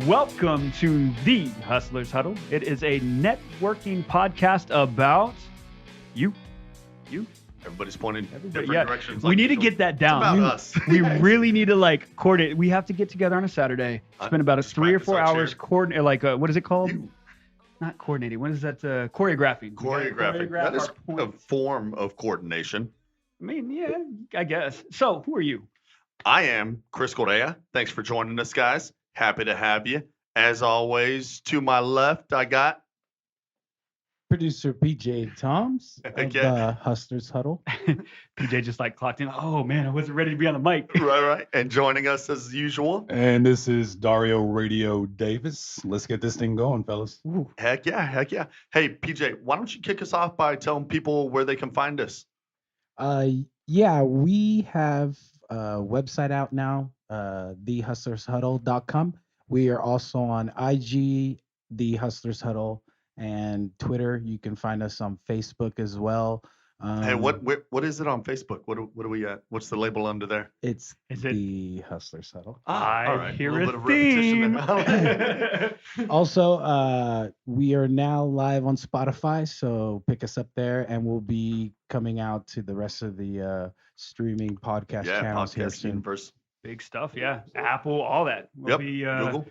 Welcome to the Hustlers Huddle. It is a networking podcast about you. Everybody's pointing different Yeah, directions. we need to get that down. It's about us. We really need to coordinate. We have to get together on a Saturday. Spend about 3 or 4 hours coordinate. What is it called? Not coordinating. What is that? Choreographing. Choreographing. That is a form of coordination. I mean, yeah, I guess. So, who are you? I am Chris Correa. Thanks for joining us, guys. Happy to have you. As always, to my left, I got producer PJ Toms of the Hustlers Huddle. PJ just clocked in. Oh man, I wasn't ready to be on the mic. Right. And joining us as usual. And this is Dario Radio Davis. Let's get this thing going, fellas. Ooh. Heck yeah. Hey, PJ, why don't you kick us off by telling people where they can find us? Yeah, we have a website out now, thehustlershuddle.com. We are also on IG, The Hustlers Huddle, and Twitter. You can find us on Facebook as well. Hey, what is it on Facebook? What do we at? What's the label under there? Is it The Hustlers Huddle? I hear a theme. Also, we are now live on Spotify, so pick us up there, and we'll be coming out to the rest of the streaming podcast channels here soon. Universe. Big stuff, yeah. Apple, all that will be Google.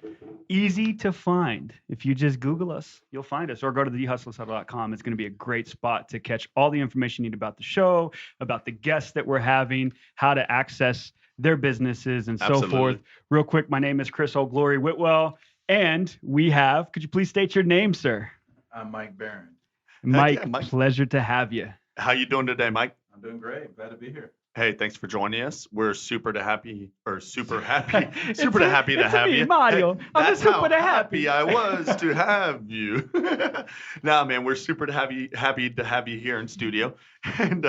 Easy to find. If you just Google us, you'll find us, or go to thehustlershuddle.com. It's going to be a great spot to catch all the information you need about the show, about the guests that we're having, how to access their businesses, and so forth. Real quick, my name is Chris O'Glory Whitwell, and we have, could you please state your name, sir? I'm Mike Behrend. Mike, pleasure to have you. How you doing today, Mike? I'm doing great. Glad to be here. Hey, thanks for joining us. We're super happy to have you. Mario. Hey, I'm that's super how happy I was to have you. Nah, man, we're super happy to have you here in studio, and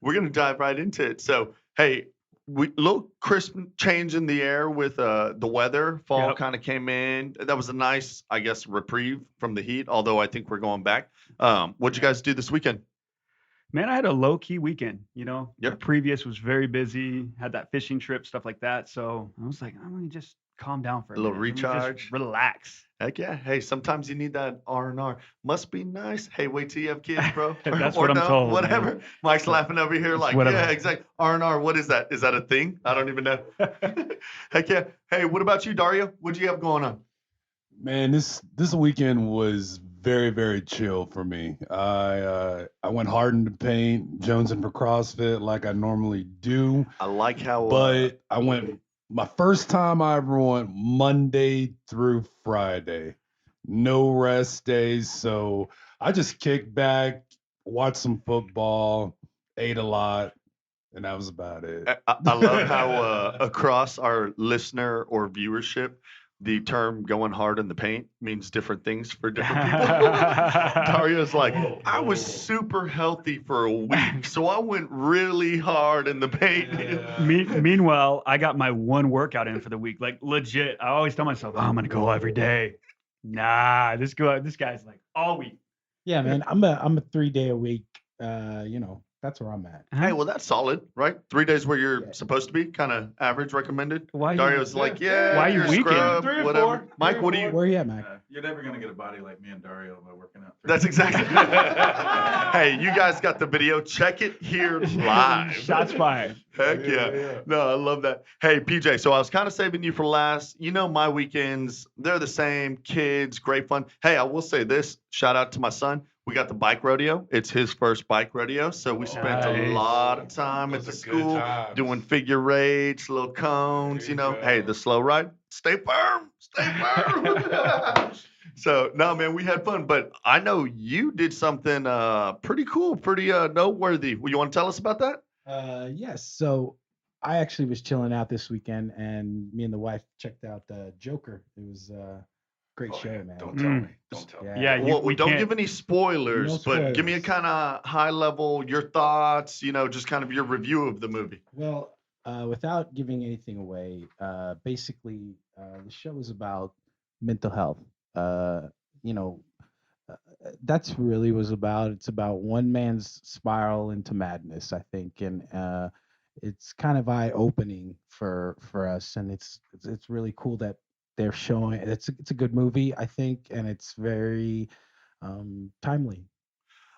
we're gonna dive right into it. So, hey, little crisp change in the air with the weather. Fall kind of came in. That was a nice, I guess, reprieve from the heat. Although I think we're going back. What'd you guys do this weekend? Man, I had a low-key weekend, The Yep. previous was very busy, had that fishing trip, stuff like that. So I was like, I'm going to just calm down for a little minute. Let me recharge. just relax. Heck yeah. Hey, sometimes you need that R&R. Must be nice. Hey, wait till you have kids, bro. That's Or what I'm no, told. Whatever. Man. Mike's laughing over here like, whatever. Yeah, exactly. R&R, what is that? Is that a thing? I don't even know. Heck yeah. Hey, what about you, Dario? What do you have going on? Man, this weekend was very, very chill for me. I went hard into paint, jonesing for CrossFit like I normally do. I like how But I went, my first time I ever went Monday through Friday. No rest days. So I just kicked back, watched some football, ate a lot, and that was about it. I love how across our listener or viewership, the term going hard in the paint means different things for different people. Dario's like, I was super healthy for a week, so I went really hard in the paint. Meanwhile, I got my one workout in for the week. Like, legit. I always tell myself, I'm going to go every day. Nah, this guy's like all week. Yeah, man, I'm a 3-day a week. That's where I'm at. Hey, well, that's solid, right? 3 days where you're supposed to be, kind of average recommended. Why Dario's like, yeah, why you you're weekend? scrub, 3 or whatever. 4. Mike, what do you? Where are you at, Mac? You're never going to get a body like me and Dario by working out. That's exactly. Hey, you guys got the video. Check it here live. Shots fired. Heck yeah. No, I love that. Hey, PJ, so I was kind of saving you for last. My weekends, they're the same. Kids, great fun. Hey, I will say this. Shout out to my son. We got the bike rodeo. It's his first bike rodeo. So we spent a lot of time at the school doing figure eights, little cones, Hey, the slow ride, stay firm. So, no, man, we had fun. But I know you did something pretty cool, pretty noteworthy. You want to tell us about that? Yes. So I actually was chilling out this weekend, and me and the wife checked out Joker. It was great show, man. Don't tell me. Don't tell me. Yeah, we don't can't. give any spoilers, No but give me a spoilers. kind of high level, your thoughts, just kind of your review of the movie. Well, without giving anything away, basically, the show is about mental health. that's really was about. It's about one man's spiral into madness, I think, and it's kind of eye opening for us, and it's really cool that they're showing. It's a good movie, I think, and it's very timely.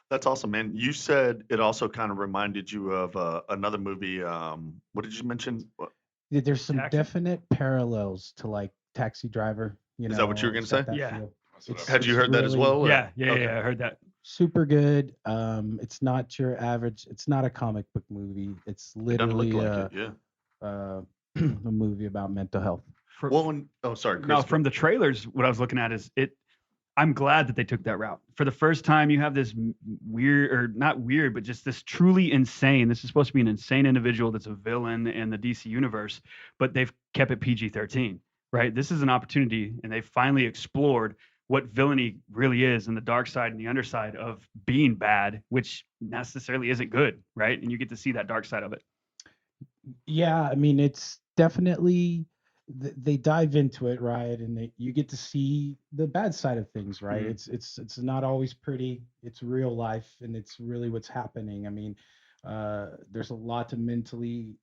That's awesome, man. You said it also kind of reminded you of another movie. What did you mention? There's some Taxi? definite parallels to like Taxi Driver. Is that what you were gonna it's got say? that Yeah. feel. It's, Had you it's heard that as really well? or- Yeah, Okay. I heard that. super good. It's not your average. It's not a comic book movie. It's It doesn't look literally like it. Yeah. a movie about mental health. Oh, sorry, Chris. No, from the trailers, what I was looking at is it. I'm glad that they took that route. For the first time, you have this weird, or not weird, but just this truly insane. This is supposed to be an insane individual that's a villain in the DC universe, but they've kept it PG-13, right? This is an opportunity, and they finally explored what villainy really is and the dark side and the underside of being bad, which necessarily isn't good, right? And you get to see that dark side of it. Yeah, I mean, it's definitely they dive into it, right? And you get to see the bad side of things, right? Mhm. It's not always pretty. It's real life, and it's really what's happening. I mean, there's a lot to mentally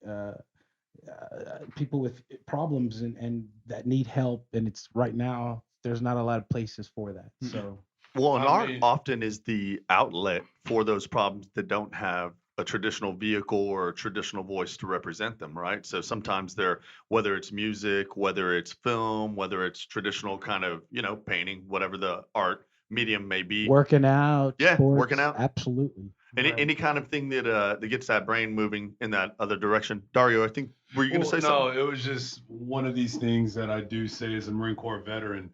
people with problems and that need help, and it's right now there's not a lot of places for that. Mhm. So Well, and I art mean- often is the outlet for those problems that don't have a traditional vehicle or a traditional voice to represent them, right? So sometimes they're, whether it's music, whether it's film, whether it's traditional kind of, painting, whatever the art medium may be. working out, Yeah, sports, working out. absolutely. Any kind of thing that gets that brain moving in that other direction. Dario, I think, were you going to say no, something? it was just one of these things that I do say as a Marine Corps veteran.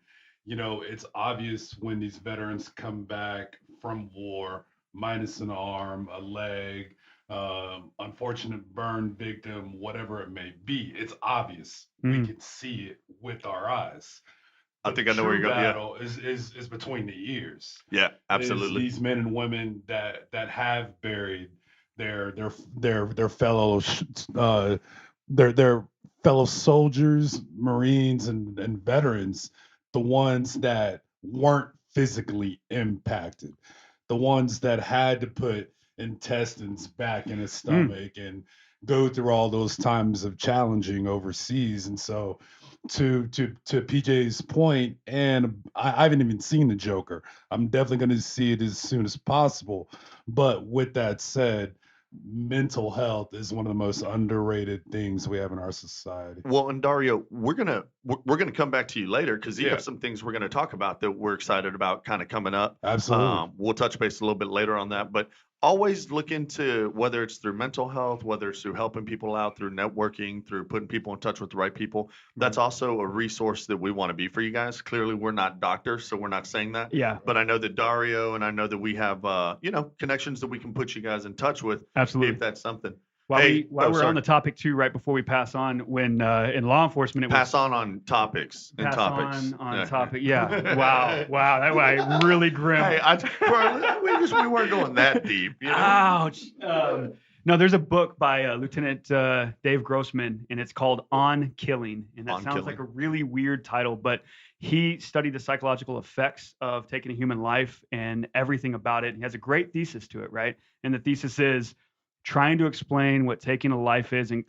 It's obvious when these veterans come back from war, minus an arm, a leg, unfortunate burn victim, whatever it may be. It's obvious. We Mm. can see it with our eyes. I The think I know where true you're going. Yeah, battle is between the ears. yeah, Is absolutely. these men and women that have buried their fellow their fellow soldiers, Marines, and veterans, the ones that weren't physically impacted, the ones that had to put intestines back in his stomach and go through all those times of challenging overseas. And so to PJ's point, and I haven't even seen the Joker. I'm definitely going to see it as soon as possible. But with that said, mental health is one of the most underrated things we have in our society. Well, and Dario, we're gonna come back to you later because you Yeah. have some things we're gonna talk about that we're excited about kind of coming up. Absolutely. We'll touch base a little bit later on that, but always look into whether it's through mental health, whether it's through helping people out, through networking, through putting people in touch with the right people. That's also a resource that we want to be for you guys. Clearly, we're not doctors, so we're not saying that. Yeah, But I know that Dario and I know that we have, connections that we can put you guys in touch with absolutely. if that's something. While Hey, we're sorry. on the topic too, right before we pass on, when in law enforcement, it was Pass on topics and pass topics. on Yeah. topic. Yeah. Wow. That was really grim. Hey, we weren't going that deep. Ouch. No, there's a book by Lieutenant Dave Grossman, and it's called On Killing. And that On sounds Killing. like a really weird title, but he studied the psychological effects of taking a human life and everything about it. He has a great thesis to it, right? And the thesis is trying to explain what taking a life is, and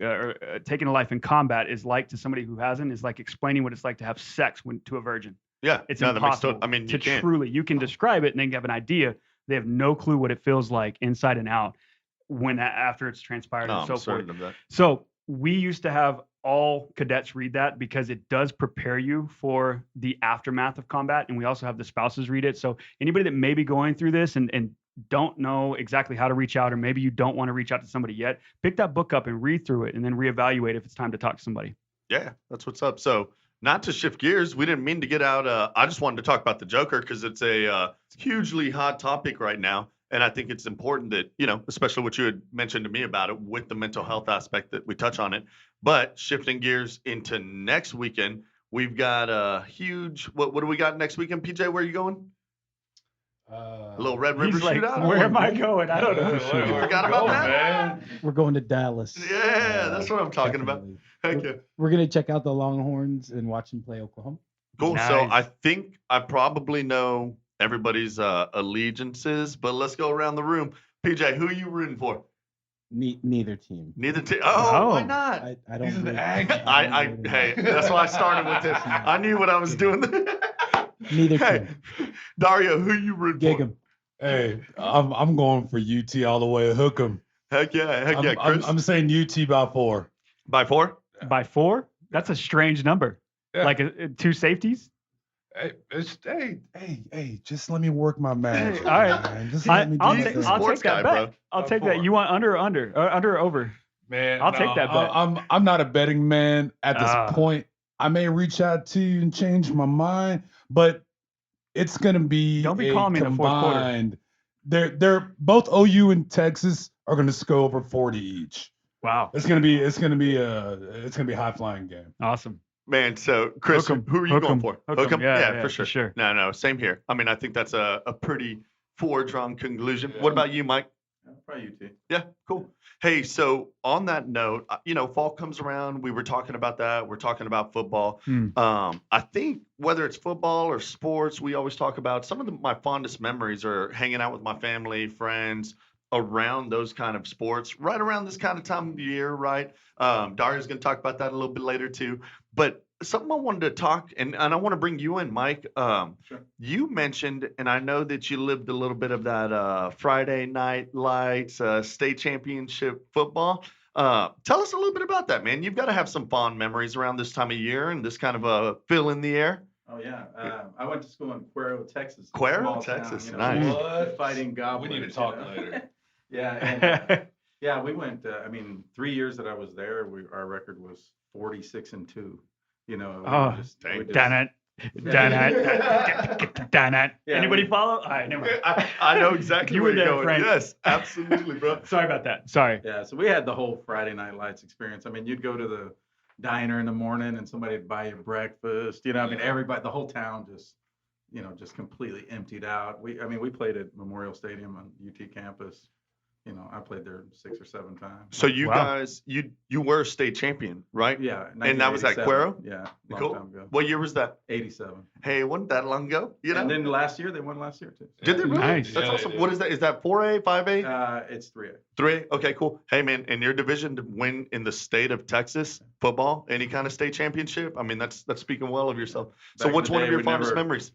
taking a life in combat is like to somebody who hasn't, is like explaining what it's like to have sex to a virgin. Yeah, It's no, that makes impossible. I mean, to you can't. truly, you can describe it and then have an idea. They have no clue what it feels like inside and out after it's transpired No, and so I'm forth. certain of that. So we used to have all cadets read that because it does prepare you for the aftermath of combat. And we also have the spouses read it. So anybody that may be going through this and don't know exactly how to reach out, or maybe you don't want to reach out to somebody yet, pick that book up and read through it and then reevaluate if it's time to talk to somebody. Yeah, that's what's up. So, not to shift gears, we didn't mean to get out. I just wanted to talk about the Joker because it's a hugely hot topic right now. And I think it's important that, especially what you had mentioned to me about it with the mental health aspect, that we touch on it. But shifting gears into next weekend, we've got a huge, what do we got next weekend? PJ, where are you going? A little Red River He's like, shootout? where am I going? I don't know. You forgot about that? man. We're going to Dallas. Yeah, that's what I'm talking about. Definitely. Heck yeah. We're gonna check out the Longhorns and watch them play Oklahoma. Cool. So Nice. I think I probably know everybody's allegiances, but let's go around the room. PJ, who are you rooting for? Neither team. Neither team. Oh, why Oh. not? I don't. He's an root- Aggie. I don't root Hey, that's why I started with this. I knew what I was doing. Neither Hey, team. Dario, who you rooting Gig for? 'em. Hey, I'm going for UT all the way. Hook 'em. Heck yeah, Chris. I'm saying UT by 4. By 4? By 4? That's a strange number. Yeah. Like 2 safeties? Hey, just let me work my magic. all right. man. Just I, let me do I'll, He's take, the this. I'll sports take that guy, bet. bro. I'll By take that. 4. You want under or under? Under or over? Man, I'll take that bet. I'm not a betting man at this Ah. point. I may reach out to you and change my mind, but it's gonna be Don't be a calling me in the fourth quarter. combined. They're both OU and Texas are gonna score over 40 each. Wow. It's gonna be a high flying game. Awesome. Man, so Chris, Hook 'em. who are you Hook going 'em. for? Hook 'em. Yeah, for for sure. sure. No, same here. I mean, I think that's a pretty foredrawn conclusion. Yeah. What about you, Mike? Probably UT. Yeah, cool. Hey, so on that note, fall comes around. We were talking about that. We're talking about football. I think whether it's football or sports, we always talk about some of my fondest memories are hanging out with my family, friends around those kind of sports, right around this kind of time of year, right? Daria's going to talk about that a little bit later too. But something I wanted to talk, and I want to bring you in, Mike. Sure. You mentioned, and I know that you lived a little bit of that Friday night lights, state championship football. Tell us a little bit about that, man. You've got to have some fond memories around this time of year and this kind of a fill in the air. Oh yeah. I went to school in Cuero, Texas. a Cuero, small town, Texas, you know, nice. What? Fighting We goblins. need to you talk know? later. Yeah. And, yeah, we went. 3 years that I was there, our record was 46-2. You know. Oh, dang. Done it. Done it. Done it. Yeah, Anybody we- follow? All right, never mind. I know exactly You where were you're there, going. Frank. Yes, absolutely, bro. Sorry about that. Sorry. Yeah, so we had the whole Friday Night Lights experience. I mean, you'd go to the diner in the morning and somebody'd buy you breakfast. You know, I mean, everybody, the whole town just completely emptied out. We played at Memorial Stadium on UT campus. You know, I played there 6 or 7 times. So you Wow. guys, you were a state champion, right? Yeah. And that was at 1987. Cuero? Yeah, long Cool. time ago. What year was that? 87. Hey, it wasn't that long ago, you know? And then last year, they won last year too. Did they really? Nice. That's Yeah, awesome. they What did. is that? Is that 4A, 5A, It's 3A. 3A? Okay, cool. Hey, man, in your division to win in the state of Texas football, any kind of state championship, I mean, that's speaking well of yourself. So Back in what's the one of day, your we fondest never- memories?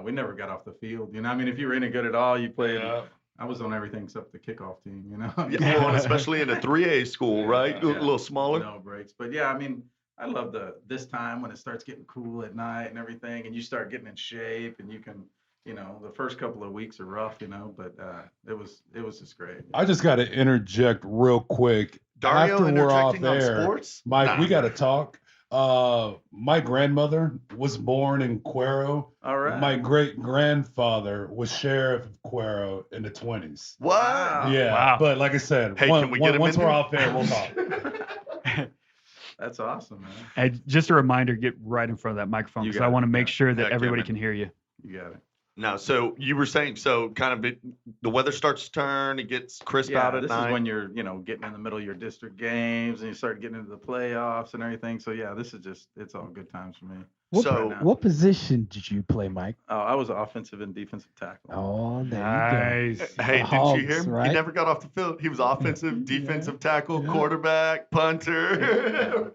We never got off the field. You know, I mean, if you were any good at all, you played. Yeah. I was on everything except the kickoff team. You know. Yeah, well, and especially in a 3A school, right? Yeah. A little smaller. No breaks. But yeah, I mean, I love this time when it starts getting cool at night and everything, and you start getting in shape, and you can, the first couple of weeks are rough, but it was just great. I just got to interject real quick. Dario After we're off interjecting on there, sports? Mike, Nah. we got to talk. My grandmother was born in Cuero. All right. My great grandfather was sheriff of Cuero in the 20s. Wow. Yeah, Wow. but like I said, Hey, can we get him once in we're here? off there, we'll talk. That's awesome, man. Hey, just a reminder, get right in front of that microphone You because got I it, want to make yeah. sure that Heck yeah, everybody man. can hear you. You got it. No, so you were saying, the weather starts to turn, it gets crisp Yeah, out at this night. is when you're, getting in the middle of your district games and you start getting into the playoffs and everything. So yeah, this is it's all good times for me. So- What position did you play, Mike? Oh, I was offensive and defensive tackle. Oh, there you Nice. Hey, did Hogs, you hear him? He right? never got off the field. He was offensive, defensive tackle, Yeah. quarterback, punter.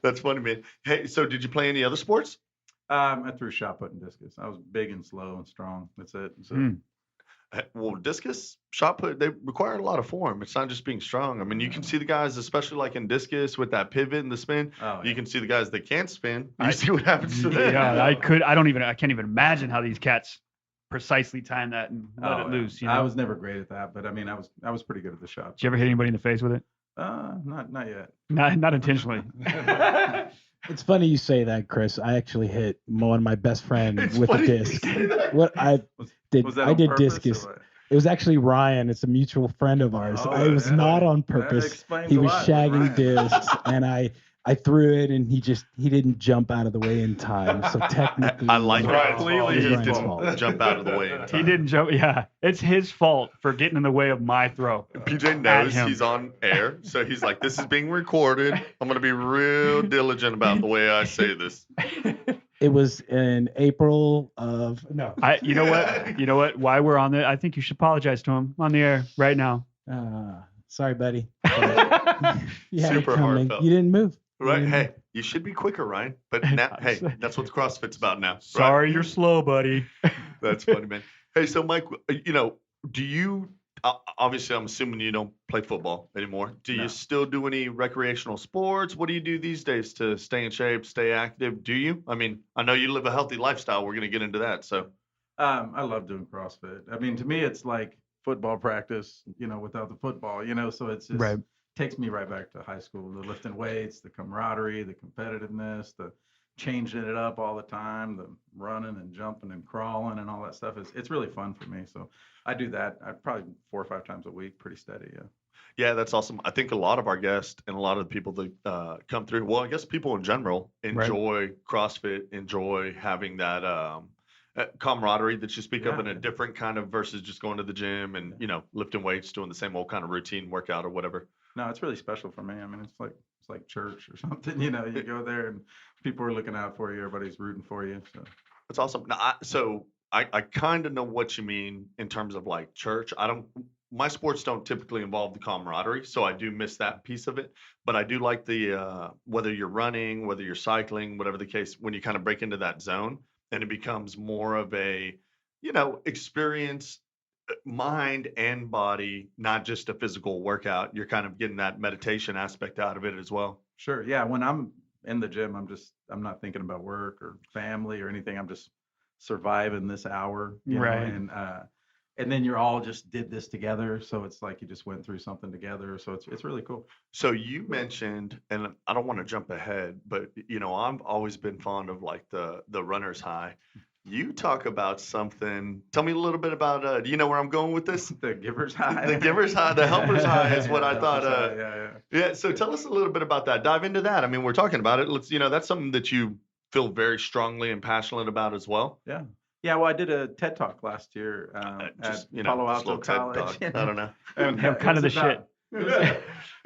That's funny, man. Hey, so did you play any other sports? I threw shot put and discus. I was big and slow and strong. That's it. So, Mm. Well, discus, shot put, they require a lot of form. It's not just being strong. I mean, you can see the guys, especially like in discus with that pivot and the spin. oh, You yeah. can see the guys that can't spin. You I- see what happens to them. Yeah, I can't even imagine how these cats precisely time that and let Oh, it yeah. loose. I was never great at that, but I mean, I was pretty good at the shot. Did you ever hit anybody in the face with it? Not yet. Not intentionally. go. It's funny you say that, Chris. I actually hit one of my best friends It's with a funny you disc. say that. What I did, Was that I on did purpose or discus. what? It was actually Ryan. It's a mutual friend of ours. Oh, I was yeah. not on That purpose. explains He a was lot, shagging Ryan. discs, and I threw it, and he didn't jump out of the way in time. So technically, I like it it. was Completely He his Ryan's didn't fault. jump out of the way. in He time. didn't jump. Yeah, it's his fault for getting in the way of my throw. PJ knows him. he's on air, so he's like, "This is being recorded. I'm gonna be real diligent about the way I say this." It was in April of no. You know what? You know what? Why we're on the? I think you should apologize to him on the air right now. Sorry, buddy. Yeah, Super heartfelt. You didn't move. Right? Hey, you should be quicker, Ryan. But now, hey, that's what the CrossFit's about now. Sorry, right? you're slow, buddy. That's funny, man. Hey, so Mike, do you? Obviously, I'm assuming you don't play football anymore. Do you still do any recreational sports? What do you do these days to stay in shape, stay active? Do you? I mean, I know you live a healthy lifestyle. We're going to get into that. So, I love doing CrossFit. I mean, to me, it's like football practice, without the football, so it's just Right. takes me right back to high school. The lifting weights, the camaraderie, the competitiveness, the changing it up all the time, the running and jumping and crawling and all that stuff. It's really fun for me. So I do that. I probably 4 or 5 times a week, pretty steady. Yeah. Yeah, that's awesome. I think a lot of our guests and a lot of the people that come through, well, I guess people in general enjoy CrossFit, enjoy having that camaraderie that you speak of in a different kind of versus just going to the gym and, lifting weights, doing the same old kind of routine workout or whatever. No, it's really special for me. I mean, it's like church or something. You go there and people are looking out for you. Everybody's rooting for you. So that's awesome. Now, I kind of know what you mean in terms of like church. My sports don't typically involve the camaraderie, so I do miss that piece of it. But I do like the whether you're running, whether you're cycling, whatever the case, when you kind of break into that zone and it becomes more of a, experience, mind and body, not just a physical workout. You're kind of getting that meditation aspect out of it as well. Sure. Yeah. When I'm in the gym, I'm not thinking about work or family or anything. I'm just surviving this hour, right. And then you're all just did this together. So it's like you just went through something together. So it's really cool. So you mentioned, and I don't want to jump ahead, but I've always been fond of like the runner's high. You talk about something. Tell me a little bit about. Do you know where I'm going with this? The giver's high. The giver's high, the helper's high is what I thought. Yeah. So tell us a little bit about that. Dive into that. I mean, we're talking about it. Let's. That's something that you feel very strongly and passionate about as well. Yeah. Yeah. Well, I did a TED Talk last year at Palo Alto College. I don't know. And kind of the shit.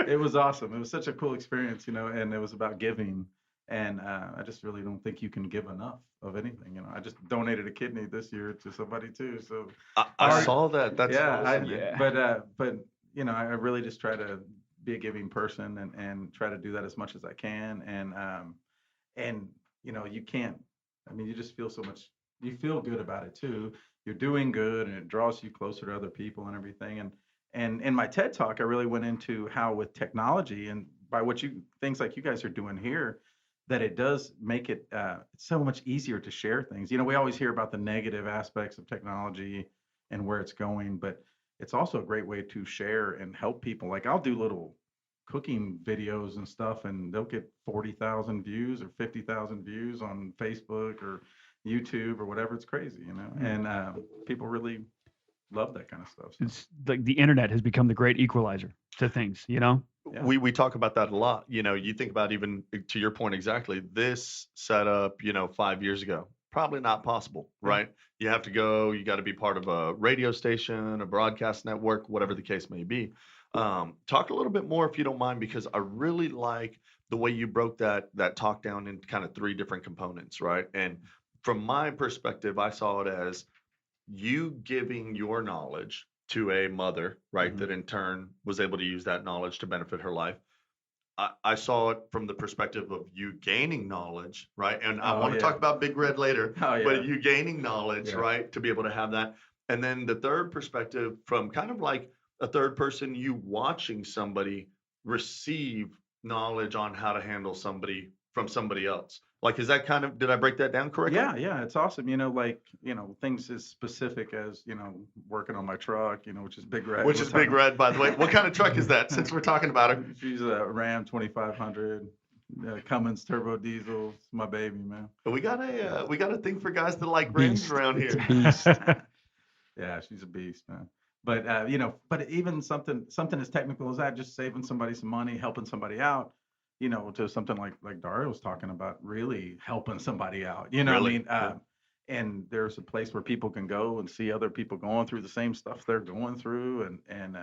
It was awesome. It was such a cool experience, and it was about giving. And I just really don't think you can give enough of anything. I just donated a kidney this year to somebody too. So I saw that. That's awesome. But I really just try to be a giving person and try to do that as much as I can. And you can't. I mean, you just feel so much. You feel good about it too. You're doing good, and it draws you closer to other people and everything. And in my TED Talk, I really went into how with technology and by things like you guys are doing here, that it does make it so much easier to share things. We always hear about the negative aspects of technology and where it's going, but it's also a great way to share and help people. Like I'll do little cooking videos and stuff, and they'll get 40,000 views or 50,000 views on Facebook or YouTube or whatever. It's crazy, and people really love that kind of stuff. So. It's like the internet has become the great equalizer to things, Yeah. We talk about that a lot. You think about, even to your point exactly, this setup, 5 years ago, probably not possible, right? You have to go, you got to be part of a radio station, a broadcast network, whatever the case may be. Talk a little bit more if you don't mind, because I really like the way you broke that talk down into kind of 3 different components, right? And from my perspective, I saw it as you giving your knowledge to a mother, right, that in turn was able to use that knowledge to benefit her life. I saw it from the perspective of you gaining knowledge, right? And I want to talk about Big Red later, but you gaining knowledge, right, to be able to have that. And then the third perspective from kind of like a third person, you watching somebody receive knowledge on how to handle somebody from somebody else. Like, is that kind of, did I break that down correctly? Yeah, it's awesome. Things as specific as, working on my truck, which is Big Red. Which is Big Red, by the way. What kind of truck is that, since we're talking about it? She's a Ram 2500, Cummins turbo diesel. It's my baby, man. We got a thing for guys that like Rams around here. Yeah, she's a beast, man. But but even something as technical as that, just saving somebody some money, helping somebody out, to something like Dario was talking about, really helping somebody out. Really? And there's a place where people can go and see other people going through the same stuff they're going through, and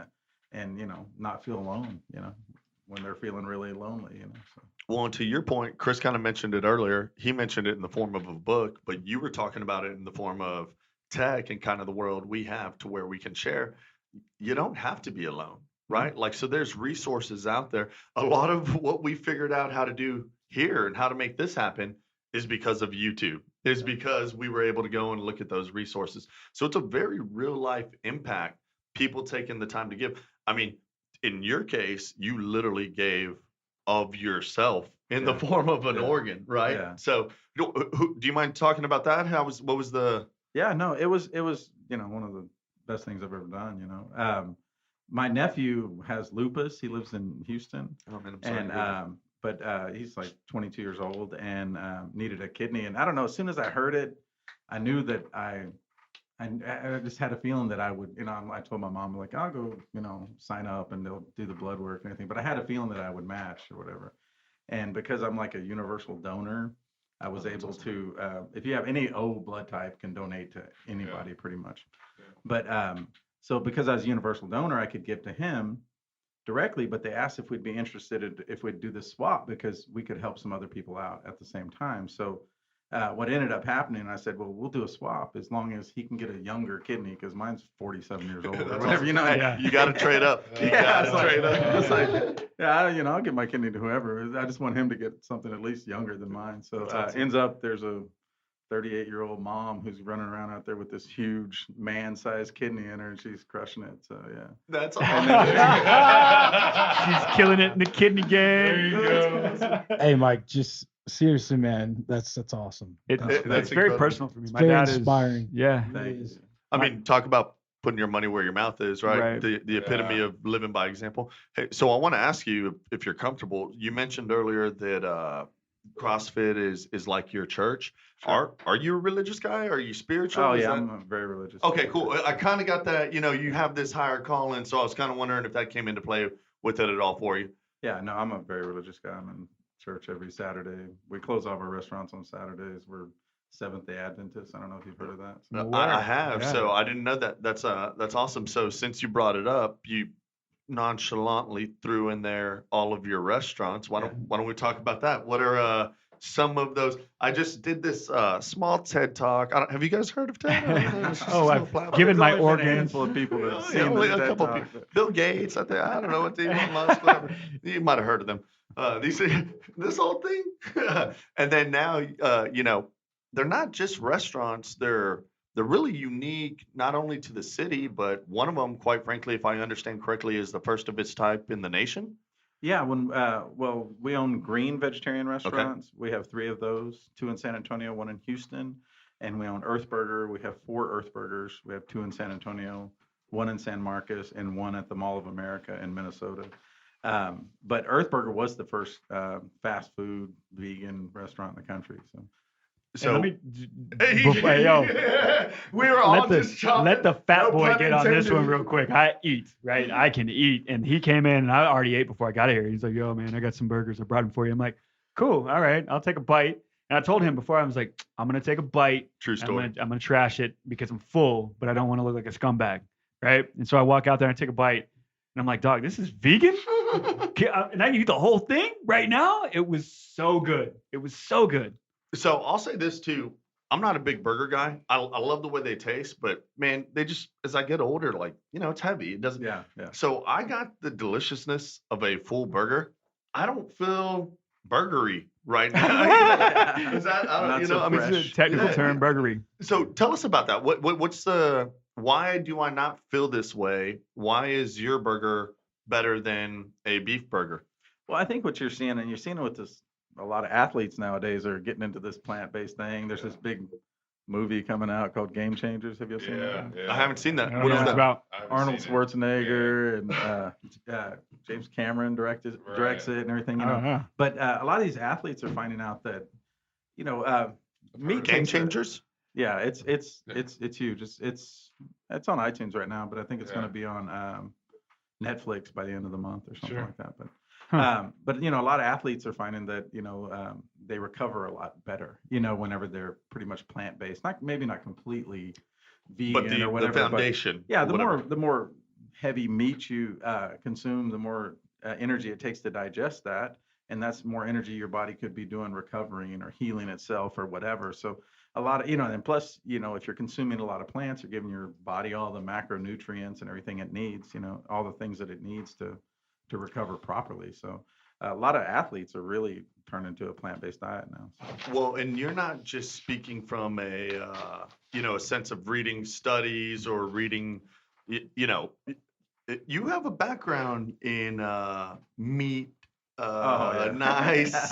not feel alone. when they're feeling really lonely, you know. So. Well, and to your point, Chris kind of mentioned it earlier. He mentioned it in the form of a book, but you were talking about it in the form of tech and kind of the world we have to where we can share. You don't have to be alone, right? Like, so there's resources out there. A lot of what we figured out how to do here and how to make this happen is because of YouTube, is because we were able to go and look at those resources. So it's a very real life impact, people taking the time to give. I mean, in your case, you literally gave of yourself in the form of an organ, right? Yeah. So do you mind talking about that? What was the? Yeah, no, it was, you know, one of the best things I've ever done, you know. My nephew has lupus. He lives in Houston. Oh, man, I'm sorry to And hear that. but he's like 22 years old and needed a kidney. And I don't know, as soon as I heard it, I knew that I just had a feeling that I would, you know, I told my mom, like, I'll go, you know, sign up and they'll do the blood work and everything. But I had a feeling that I would match or whatever. And because I'm like a universal donor, I was able to, if you have any O blood type, can donate to anybody pretty much. Yeah. But so because I was a universal donor, I could give to him directly, but they asked if we'd be interested if we'd do this swap because we could help some other people out at the same time. So what ended up happening, I said, well, we'll do a swap as long as he can get a younger kidney because mine's 47 years old or That's whatever, awesome. you know. Hey, you got to trade up. You Yeah, got it's to like, trade it's up. like, yeah, you know, I'll give my kidney to whoever. I just want him to get something at least younger than mine. So That's awesome. ends up there's a 38-year-old mom who's running around out there with this huge man-sized kidney in her, and she's crushing it. So yeah. That's awesome. She's killing it in the kidney There you game. go. Hey, Mike, just seriously, man, that's awesome. It's That's very incredible. personal for me. It's My very dad inspiring. is. Yeah. Thank It you. is. I mean, talk about putting your money where your mouth is, right? Right. The epitome Yeah. of living by example. Hey, so I want to ask you if you're comfortable. You mentioned earlier that CrossFit is like your church. Sure. Are you a religious guy? Are you spiritual? Oh Is yeah, that- I'm a very religious. Okay, guy. cool. I kind of got that. You know, you have this higher calling, so I was kind of wondering if that came into play with it at all for you. Yeah, no, I'm a very religious guy. I'm in church every Saturday. We close all of our restaurants on Saturdays. We're Seventh-day Adventists. I don't know if you've heard of that. I have, Yeah. so I didn't know that. That's awesome. So since you brought it up, you nonchalantly threw in there all of your restaurants. Why don't we talk about that? What are some of those? I just did this small TED talk. Have you guys heard of TED? Oh, I've given my organs. A handful of people that have seen only this a TED couple talk, people. but- Bill Gates, I don't know what Elon Musk, whatever. You might have heard of them. This whole thing, and then now, you know, they're not just restaurants. They're really unique, not only to the city, but one of them, quite frankly, if I understand correctly, is the first of its type in the nation. Yeah, well, we own Green Vegetarian Restaurants. We have 3 of those, 2 in San Antonio, 1 in Houston, and we own Earth Burger. We have 4 Earth Burgers. We have 2 in San Antonio, 1 in San Marcos, and 1 at the Mall of America in Minnesota. But Earth Burger was the first fast food vegan restaurant in the country. So So Let me, yo, we were all just chopping. let the fat No boy pun get on this intended. one real quick. I eat, right? I can eat. And he came in and I already ate before I got here. He's like, yo, man, I got some burgers. I brought them for you. I'm like, cool. All right. I'll take a bite. And I told him before, I was like, I'm going to take a bite. True story. I'm gonna trash it because I'm full, but I don't want to look like a scumbag. Right. And so I walk out there and I take a bite. And I'm like, dog, this is vegan? And I eat the whole thing right now? It was so good. It was so good. So I'll say this too. I'm not a big burger guy. I love the way they taste, but man, they just, as I get older, like, you know, it's heavy. It doesn't. yeah. So I got the deliciousness of a full burger. I don't feel burgery right now. Is that, I don't, Not you so know, I mean, fresh. It's a technical term, burgery. so tell us about that. What's the, why do I not feel this way? Why is your burger better than a beef burger? Well, I think what you're seeing, and you're seeing it with this, a lot of athletes nowadays are getting into this plant-based thing. There's this big movie coming out called Game Changers. Have you seen that? Yeah. I haven't seen that. I don't What know is what it's that? about. I haven't Arnold seen it. Schwarzenegger and James Cameron directs it and everything. You know? Uh-huh. But a lot of these athletes are finding out that, you know, meat Game takes a- changers? Yeah, it's huge. It's on iTunes right now, but I think it's going Yeah. to be on Netflix by the end of the month or something Sure. like that. But Huh. but you know, a lot of athletes are finding that, you know, they recover a lot better, you know, whenever they're pretty much plant-based. Maybe not completely vegan But the or whatever. the but foundation. yeah, whatever. the more heavy meat you consume, the more energy it takes to digest that, and that's more energy your body could be doing recovering or healing itself or whatever. So a lot of, and plus, if you're consuming a lot of plants, you're giving your body all the macronutrients and everything it needs, all the things that it needs to recover properly. So a lot of athletes are really turned into a plant-based diet now. So. Well, and you're not just speaking from a sense of reading studies or reading, you have a background in meat, nice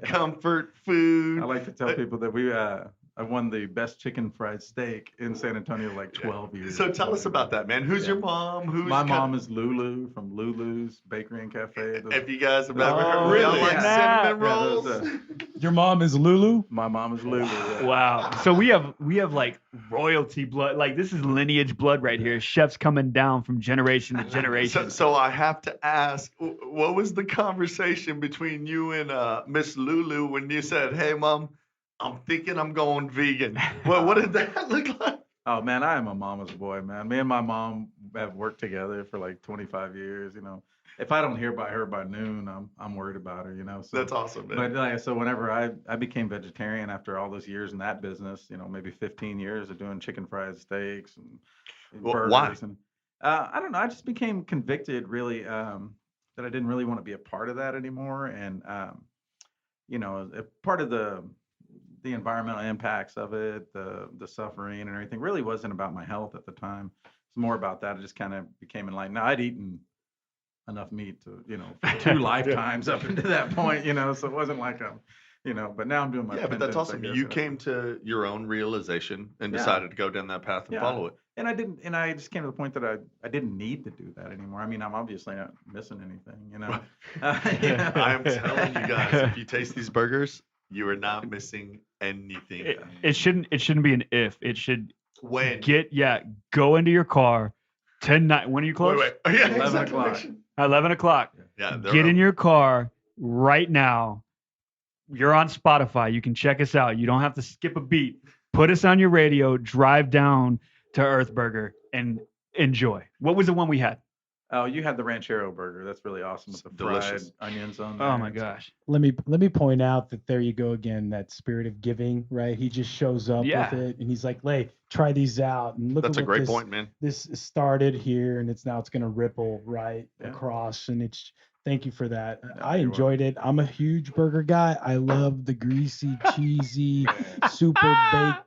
comfort food. I like to tell people that I won the best chicken fried steak in San Antonio like 12 years. So tell us about that, man. Who's your mom? My mom is Lulu from Lulu's Bakery and Cafe. If you guys have ever heard, really? Like cinnamon rolls? Your mom is Lulu? My mom is Lulu. Yeah. Wow. So we have like royalty blood. Like this is lineage blood right here. Chefs coming down from generation to generation. So I have to ask, what was the conversation between you and Miss Lulu when you said, "Hey, Mom, I'm thinking I'm going vegan"? Well, what did that look like? Oh man, I am a mama's boy, man. Me and my mom have worked together for like 25 years. If I don't hear by her by noon, I'm worried about her. So That's awesome, man. But so whenever I became vegetarian after all those years in that business, maybe 15 years of doing chicken fried steaks and burgers. Why? And I don't know. I just became convicted really that I didn't really want to be a part of that anymore, and a part of the environmental impacts of it, the suffering and everything really wasn't about my health at the time. It's more about that. I just kind of became enlightened. Now I'd eaten enough meat to, for 2 lifetimes up until that point, so it wasn't like but now I'm doing my but that's penance, I awesome. guess, You came to your own realization and decided to go down that path and follow it. And I just came to the point that I didn't need to do that anymore. I mean, I'm obviously not missing anything, I am telling you guys, if you taste these burgers, you are not missing anything. It shouldn't be an if. It should When? Go into your car tonight. When are you close? Wait. Yeah, 11 o'clock. 11 o'clock. Yeah, Get in your car right now. You're on Spotify. You can check us out. You don't have to skip a beat. Put us on your radio. Drive down to Earth Burger and enjoy. What was the one we had? Oh, you had the Ranchero burger. That's really awesome with the Delicious. fried onions on there. Oh my gosh. Let me point out that there you go again, that spirit of giving, right? He just shows up with it and he's like, "Hey, try these out." And look That's at a what great point, man. This started here and it's going to ripple right across, and thank you for that. I enjoyed it. I'm a huge burger guy. I love the greasy, cheesy, super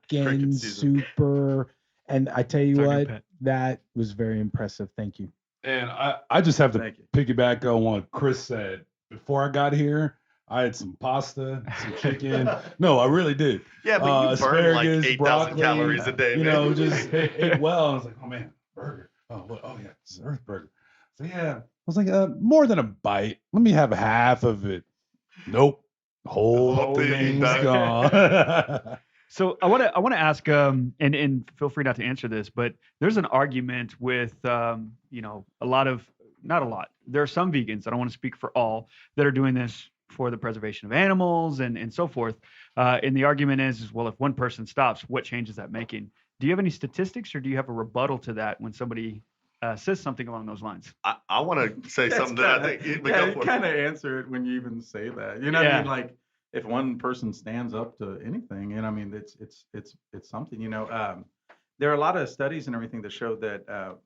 bacon, super, and I tell you what, that was very impressive. Thank you. And I just have to piggyback on what Chris said. Before I got here, I had some pasta, some chicken. No, I really did. Yeah, but you burn like asparagus, 8,000 broccoli, calories a day, man. just ate well. I was like, oh man, burger. Oh yeah, it's an Earth Burger. So yeah, I was like, more than a bite. Let me have half of it. Nope, whole thing's gone. So I want to ask, and feel free not to answer this, but there's an argument with, not a lot. There are some vegans, I don't want to speak for all, that are doing this for the preservation of animals and so forth. And the argument is, well, if one person stops, what change is that making? Do you have any statistics, or do you have a rebuttal to that when somebody says something along those lines? I want to say something that I think you kind of answer it when you even say that. You know what I mean? Like, if one person stands up to anything, and I mean, it's something, there are a lot of studies and everything that show that,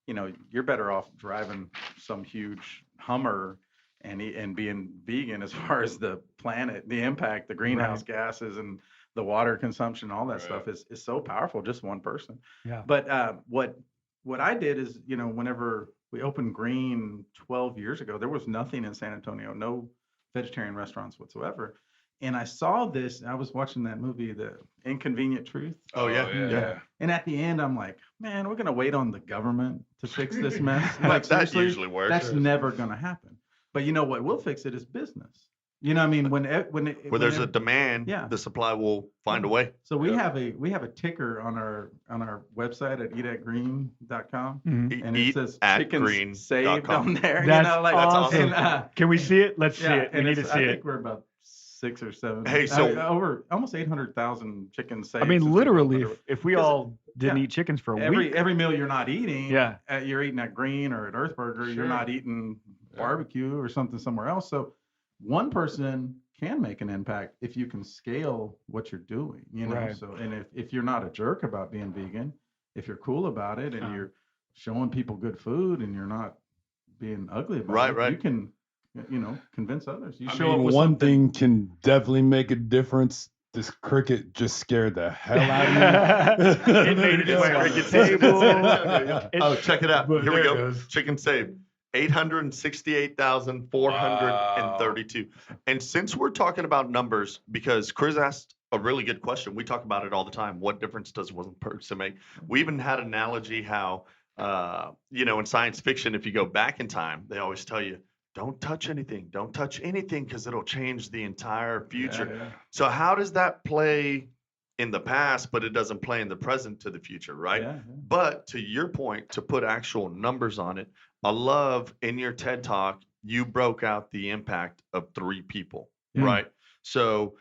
you're better off driving some huge Hummer and being vegan as far as the planet, the impact, the greenhouse gases and the water consumption, all that stuff is so powerful, just one person. Yeah. But what I did is, whenever we opened Green 12 years ago, there was nothing in San Antonio, no vegetarian restaurants whatsoever. And I saw this, I was watching that movie, The Inconvenient Truth. Oh, yeah. And at the end, I'm like, man, we're going to wait on the government to fix this mess. Like, that usually works. That's never going to happen. But you know what will fix it is business. You know what I mean? When there's a demand, the supply will find a way. So we have a ticker on our website at eatatgreen.com, and it says chickens saved on there. That's that's awesome. awesome. Can we see it? Let's see it. We need to see I it. think we're about 6 or 7. Hey, so over almost 800,000 chickens saved. I mean, literally, if we all didn't eat chickens for a week, every meal you're not eating, Yeah. You're eating at Green or at Earth Burger, you're not eating barbecue or something somewhere else. So one person can make an impact if you can scale what you're doing, you know. Right. So, and if you're not a jerk about being vegan, if you're cool about it and Uh-huh. you're showing people good food and you're not being ugly about Right, it, right. you can, you know, convince others. You I show up mean, with one something. thing can definitely make a difference. This cricket just scared the hell out of me. It made its way around the table. Oh, check it out. But Here we there it go. goes. Chicken save. 868,432. And since we're talking about numbers, because Chris asked a really good question, we talk about it all the time. What difference does one person make? We even had an analogy how, you know, in science fiction, if you go back in time, they always tell you, don't touch anything, because it'll change the entire future. Yeah. So how does that play in the past, but it doesn't play in the present to the future, right? Yeah. But to your point, to put actual numbers on it, I love in your TED talk, you broke out the impact of 3 people, Yeah. right? So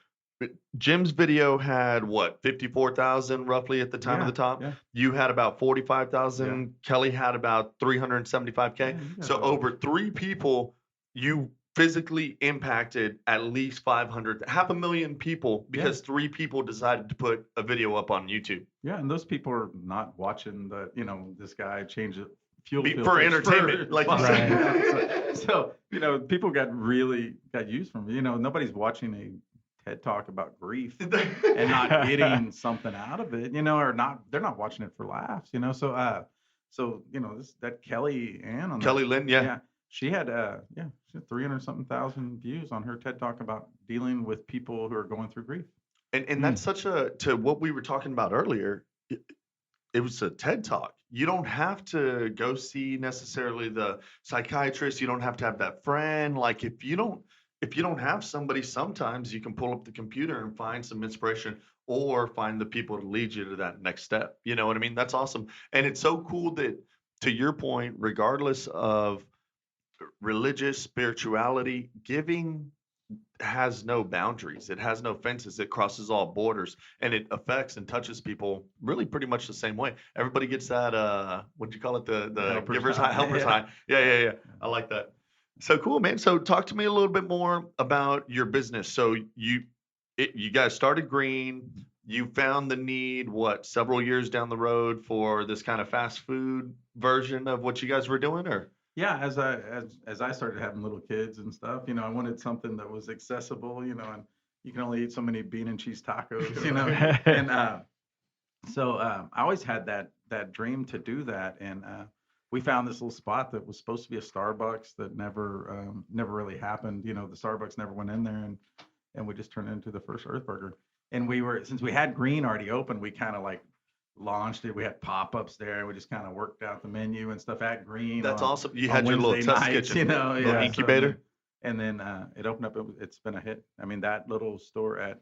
Jim's video had what, 54,000 roughly at the time of the top? Yeah. You had about 45,000. Kelly had about 375K. Yeah, you got So that. over 3 people, you physically impacted at least 500, 500,000 people because 3 people decided to put a video up on YouTube. Yeah, and those people are not watching the, you know, this guy change it fuel For filters entertainment, like you fun. said. So, you know, people got used from it. You know, nobody's watching a TED talk about grief and not getting something out of it, you know, or they're not watching it for laughs, you know. So you know, that Kelly Ann on Kelly that, Lynn, yeah. she had 300 something thousand views on her TED talk about dealing with people who are going through grief. And that's such to what we were talking about earlier. It was a TED talk. You don't have to go see necessarily the psychiatrist. You don't have to have that friend. Like if you don't have somebody, sometimes you can pull up the computer and find some inspiration or find the people to lead you to that next step. You know what I mean? That's awesome. And it's so cool that, to your point, regardless of religious spirituality, giving has no boundaries. It has no fences. It crosses all borders, and it affects and touches people really pretty much the same way. Everybody gets that what'd you call it? The Helper's giver's high. high, helper's high. Yeah. I like that. So cool, man. So talk to me a little bit more about your business. So you guys started Green. You found the need several years down the road for this kind of fast food version of what you guys were doing, or? Yeah, as I started having little kids and stuff, you know, I wanted something that was accessible, you know, and you can only eat so many bean and cheese tacos, you know, and so I always had that dream to do that, and we found this little spot that was supposed to be a Starbucks that never really happened. You know, the Starbucks never went in there, and we just turned it into the first Earth Burger. And since we had Green already open, we kind of like launched it. We had pop-ups there. We just kind of worked out the menu and stuff at Green. That's awesome. You on had your little Wednesday test nights, kitchen, you know, little yeah, incubator. and then it opened up. It's been a hit. I mean, that little store at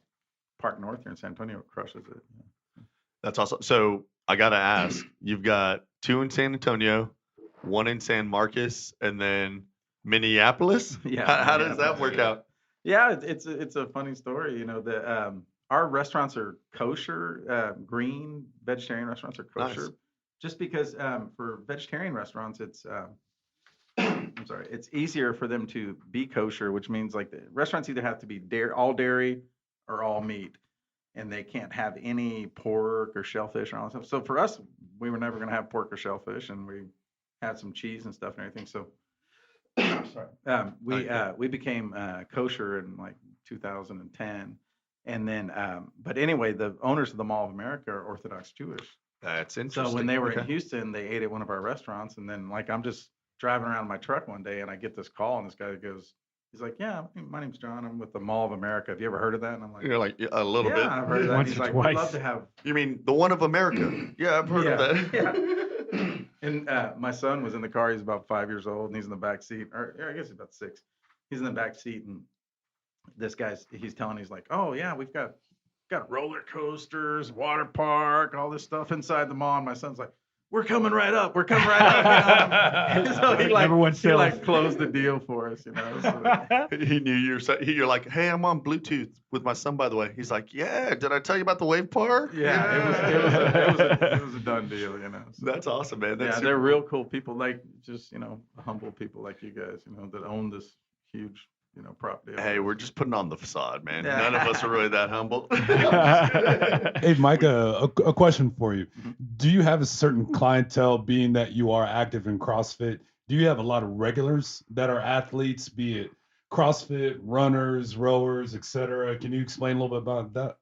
Park North here in San Antonio crushes it. That's awesome. So I got to ask, you've got 2 in San Antonio, 1 in San Marcos, and then Minneapolis. Yeah. How does that work out? Yeah, it's a funny story. You know, our restaurants are kosher, Green vegetarian restaurants are kosher. Nice. Just because for vegetarian restaurants, it's I'm sorry, it's easier for them to be kosher, which means like the restaurants either have to be all dairy or all meat, and they can't have any pork or shellfish or all that stuff. So for us, we were never going to have pork or shellfish, and we had some cheese and stuff and everything. So we became kosher in like 2010. And then, but anyway, the owners of the Mall of America are Orthodox Jewish. That's interesting. So when they were in Okay. Houston, they ate at one of our restaurants. And then, like, I'm just driving around in my truck one day and I get this call, and this guy goes, he's like, "Yeah, my name's John. I'm with the Mall of America. Have you ever heard of that?" And I'm like, You're like, a little "Yeah, I've heard of that." Once He's or like, "We'd love twice. to have." bit. You mean the one of America? Yeah, I've heard of that. And my son was in the car. He's about 5 years old, and he's in the back seat, or I guess he's about 6. He's in the back seat, and this guy's he's like, "Oh yeah, we've got roller coasters, water park, all this stuff inside the mall." And my son's like, we're coming right up. We're coming right up. You know? So Number one he sales. like closed the deal for us, you know. So, He knew you're like, hey, I'm on Bluetooth with my son, by the way. He's like, yeah, did I tell you about the wave park? yeah, it was a done deal, you know. So, That's awesome, man. That's yeah, super they're cool. real cool people, like just, you know, humble people like you guys, you know, that own this huge, you know, property. Hey, we're just putting on the facade, man. Yeah. None of us are really that humble. Hey, Mike, a question for you. Mhm. Do you have a certain clientele, being that you are active in CrossFit? Do you have a lot of regulars that are athletes, be it CrossFit, runners, rowers, etc.? Can you explain a little bit about that?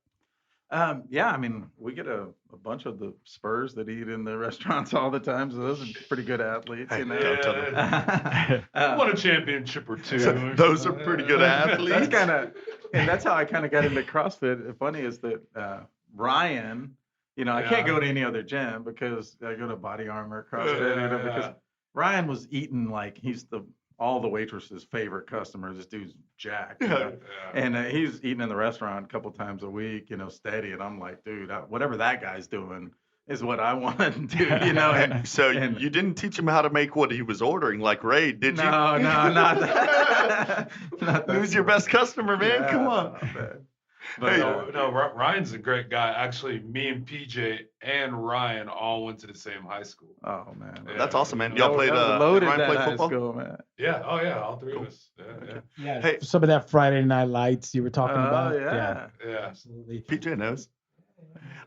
Yeah, I mean, we get a bunch of the Spurs that eat in the restaurants all the time, so those are pretty good athletes, Hey, you know. don't tell them. Won a championship or two. Those are pretty good athletes. That's kind of, and that's how I kind of got into CrossFit. The funny is that Ryan, you know, I can't go to any other gym because I go to Body Armor, CrossFit, you know, because Ryan was eating like he's all the waitresses' favorite customer. This dude's jacked, you know? And he's eating in the restaurant a couple times a week, you know, steady. And I'm like, dude, whatever that guy's doing is what I want to do, you know. And So and- you didn't teach him how to make what he was ordering like Ray, did you? no, not that. Not that Who's your smart. best customer, man? Yeah, Come on. not bad. But, Hey, No, Ryan's a great guy. Actually, me and PJ and Ryan all went to the same high school. oh man, Yeah. That's awesome, man. That Y'all was- played that was loaded Ryan that played high football? school, man. Yeah. Oh yeah, all three Cool. of us. Yeah. Yeah, Hey. some of that Friday Night Lights you were talking Oh about. yeah. Yeah. absolutely. PJ knows.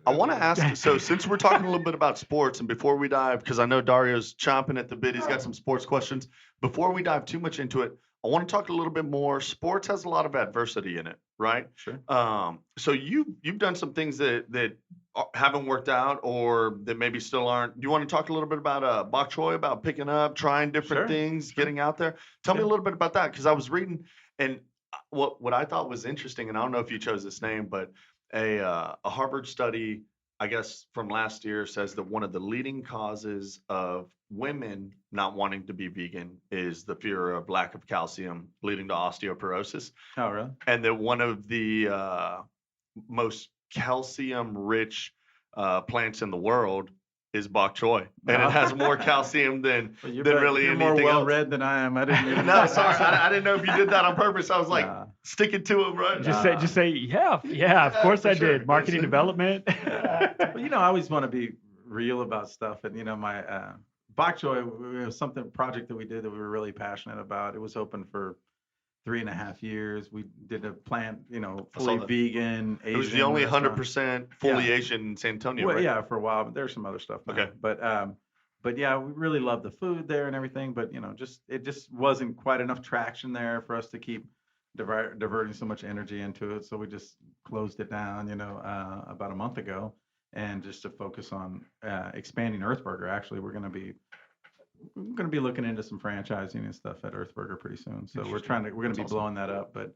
I want to ask, so since we're talking a little bit about sports, and before we dive, because I know Dario's chomping at the bit, he's got some sports questions. Before we dive too much into it, I want to talk a little bit more. Sports has a lot of adversity in it, right? Sure. So you've done some things that haven't worked out, or that maybe still aren't. Do you want to talk a little bit about bok choy, about picking up, trying different Sure, things, sure. getting out there? Tell me a Yeah. little bit about that, because I was reading, and what I thought was interesting, and I don't know if you chose this name, but a Harvard study, I guess from last year, says that one of the leading causes of women not wanting to be vegan is the fear of lack of calcium, leading to osteoporosis, Oh really? and that one of the most calcium-rich plants in the world is bok choy, and it has more calcium than Well, than really you're anything more well else. read than I am. I didn't even. No, sorry, I didn't know if you did that on purpose. I was like, Nah. stick it to him, right? Just say, yeah, of course for I sure. did. Marketing development. Well, you know, I always want to be real about stuff, and you know, my bok choy was project that we did that we were really passionate about. It was open for 3.5 years. We did a plant, you know, I saw fully that. vegan. It was the Asian only restaurant. 100% fully Yeah. Asian in San Antonio, Well, right? yeah, for a while, but there's some other stuff now. Okay. But yeah, we really love the food there and everything. But you know, it just wasn't quite enough traction there for us to keep diverting so much energy into it. So we just closed it down, you know, about a month ago, and just to focus on expanding Earthburger. Actually, we're going to be looking into some franchising and stuff at Earthburger pretty soon. So we're going to be That's awesome. blowing that up. But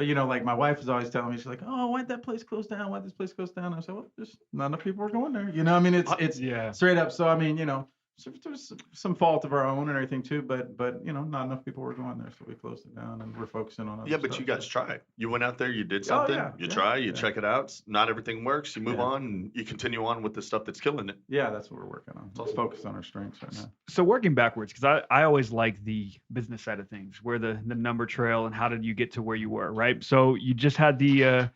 you know, like my wife is always telling me, she's like, "Oh, why'd that place close down? Why'd this place close down?" I said, "Well, just not enough people were going there." You know, I mean, it's Yeah. straight up. So I mean, you know, so there's some fault of our own and everything too, but you know, not enough people were going there, so we closed it down and we're focusing on other Yeah, but stuff, you guys so. try. You went out there, you did Oh, something, yeah, you yeah, try, you yeah. check it out. Not everything works. You move Yeah. on, and you continue on with the stuff that's killing it. Yeah, that's what we're working on. Let's focus on our strengths right now. So working backwards, because I always like the business side of things, where the number trail and how did you get to where you were, right? So you just had the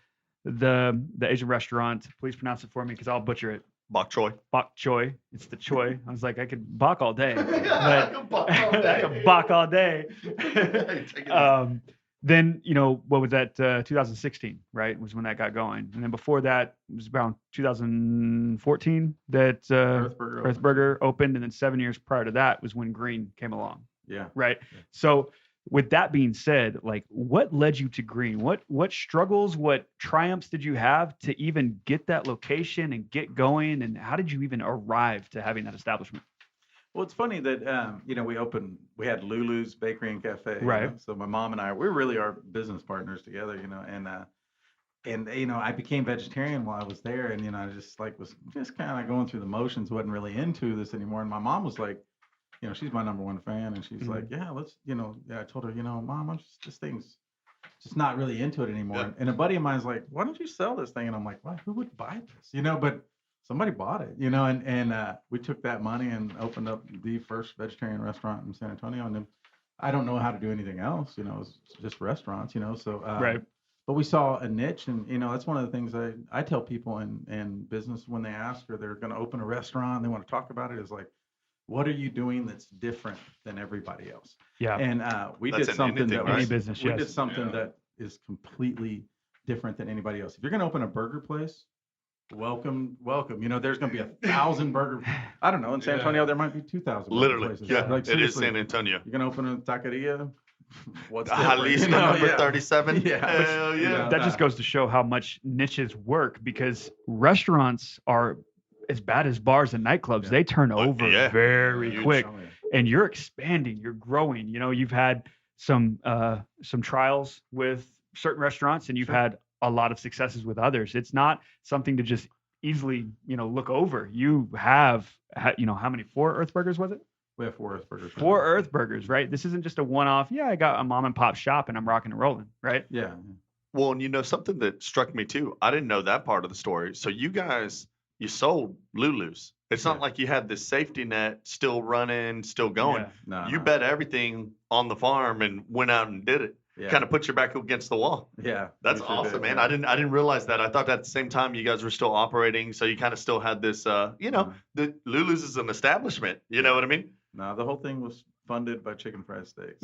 Asian restaurant. Please pronounce it for me, because I'll butcher it. Bok choy. Bok choy. It's the choy. I was like, I could bok all day. I But could bok all day. I could bok all day. Hey, take it easy. Then, you know, what was that? 2016, right? Was when that got going. And then before that, it was around 2014 that Earthburger. Earthburger opened. And then 7 years prior to that was when Green came along, Yeah. right? Yeah. So with that being said, like, what led you to Green? What struggles, what triumphs did you have to even get that location and get going? And how did you even arrive to having that establishment? Well, it's funny that you know, we had Lulu's Bakery and Cafe. you Right. know, So my mom and I, we really are business partners together, you know, and you know, I became vegetarian while I was there, and you know, I just like was just kind of going through the motions, wasn't really into this anymore. And my mom was like, you know, she's my number one fan, and she's like, yeah, let's, you know, yeah, I told her, you know, Mom, this thing's just not really into it anymore. Yeah. And a buddy of mine's like, why don't you sell this thing? And I'm like, why? Who would buy this? You know, but somebody bought it, you know, and we took that money and opened up the first vegetarian restaurant in San Antonio. And then I don't know how to do anything else, you know, it's just restaurants, you know, so, Right. but we saw a niche, and, you know, that's one of the things I tell people in business when they ask, or they're going to open a restaurant, they want to talk about it, is like, what are you doing that's different than everybody else? Yeah. And we That's did in something anything, that right? Any business, we yes. did something Yeah. that is completely different than anybody else. If you're going to open a burger place, welcome. You know, there's going to be 1,000 burger. I don't know. In San Yeah. Antonio, there might be 2,000 burger Literally, places. yeah, Like, it is seriously, San Antonio. you're going to open a taqueria? What's different? Jalisco You know, number yeah. 37. Yeah. Hell yeah. Yeah. That just goes to show how much niches work, because restaurants are as bad as bars and nightclubs. Yeah. They turn over yeah. very Huge. quick, Oh, yeah. and you're expanding, you're growing. You know, you've had some trials with certain restaurants, and you've Sure. had a lot of successes with others. It's not something to just easily, you know, look over. You have, you know, how many? 4 Earth Burgers, was it? We have 4 Earth Burgers. 4 Earth Burgers, right? This isn't just a one-off. Yeah, I got a mom and pop shop and I'm rocking and rolling, right? Yeah. Well, and you know, something that struck me too, I didn't know that part of the story. So you guys, you sold Lulu's. It's not Yeah. like you had this safety net still running, still going. Yeah. No, You no. bet everything on the farm and went out and did it. Yeah. Kind of put your back against the wall. Yeah. That's we sure awesome, did, man. yeah. I didn't realize that. I thought at the same time you guys were still operating, so you kind of still had this you know, the Lulu's is an establishment. You know what I mean? No, the whole thing was funded by chicken fried steaks.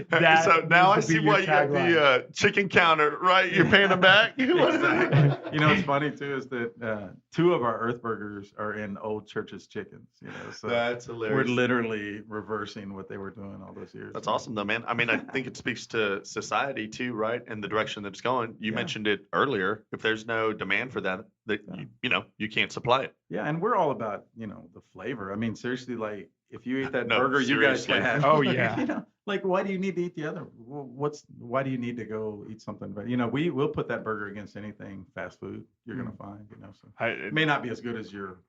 That so now I needs to see be why your you got tagline. the chicken counter, right? You're paying them back. Exactly. You know what's funny too is that 2 of our Earth Burgers are in Old Church's chickens. You know, so That's we're hilarious. literally reversing what they were doing all those years. That's awesome, though, man. I mean, I think it speaks to society too, right? And the direction that it's going. You Yeah. mentioned it earlier. If there's no demand for that, Yeah. you know, you can't supply it. Yeah, and we're all about, you know, the flavor. I mean, seriously, like if you eat that No, burger, you guys seriously. had. Oh, yeah. You know, like why do you need to eat the other? Why do you need to go eat something? But you know, we'll put that burger against anything fast food you're gonna find. You know, so it may not be as good as your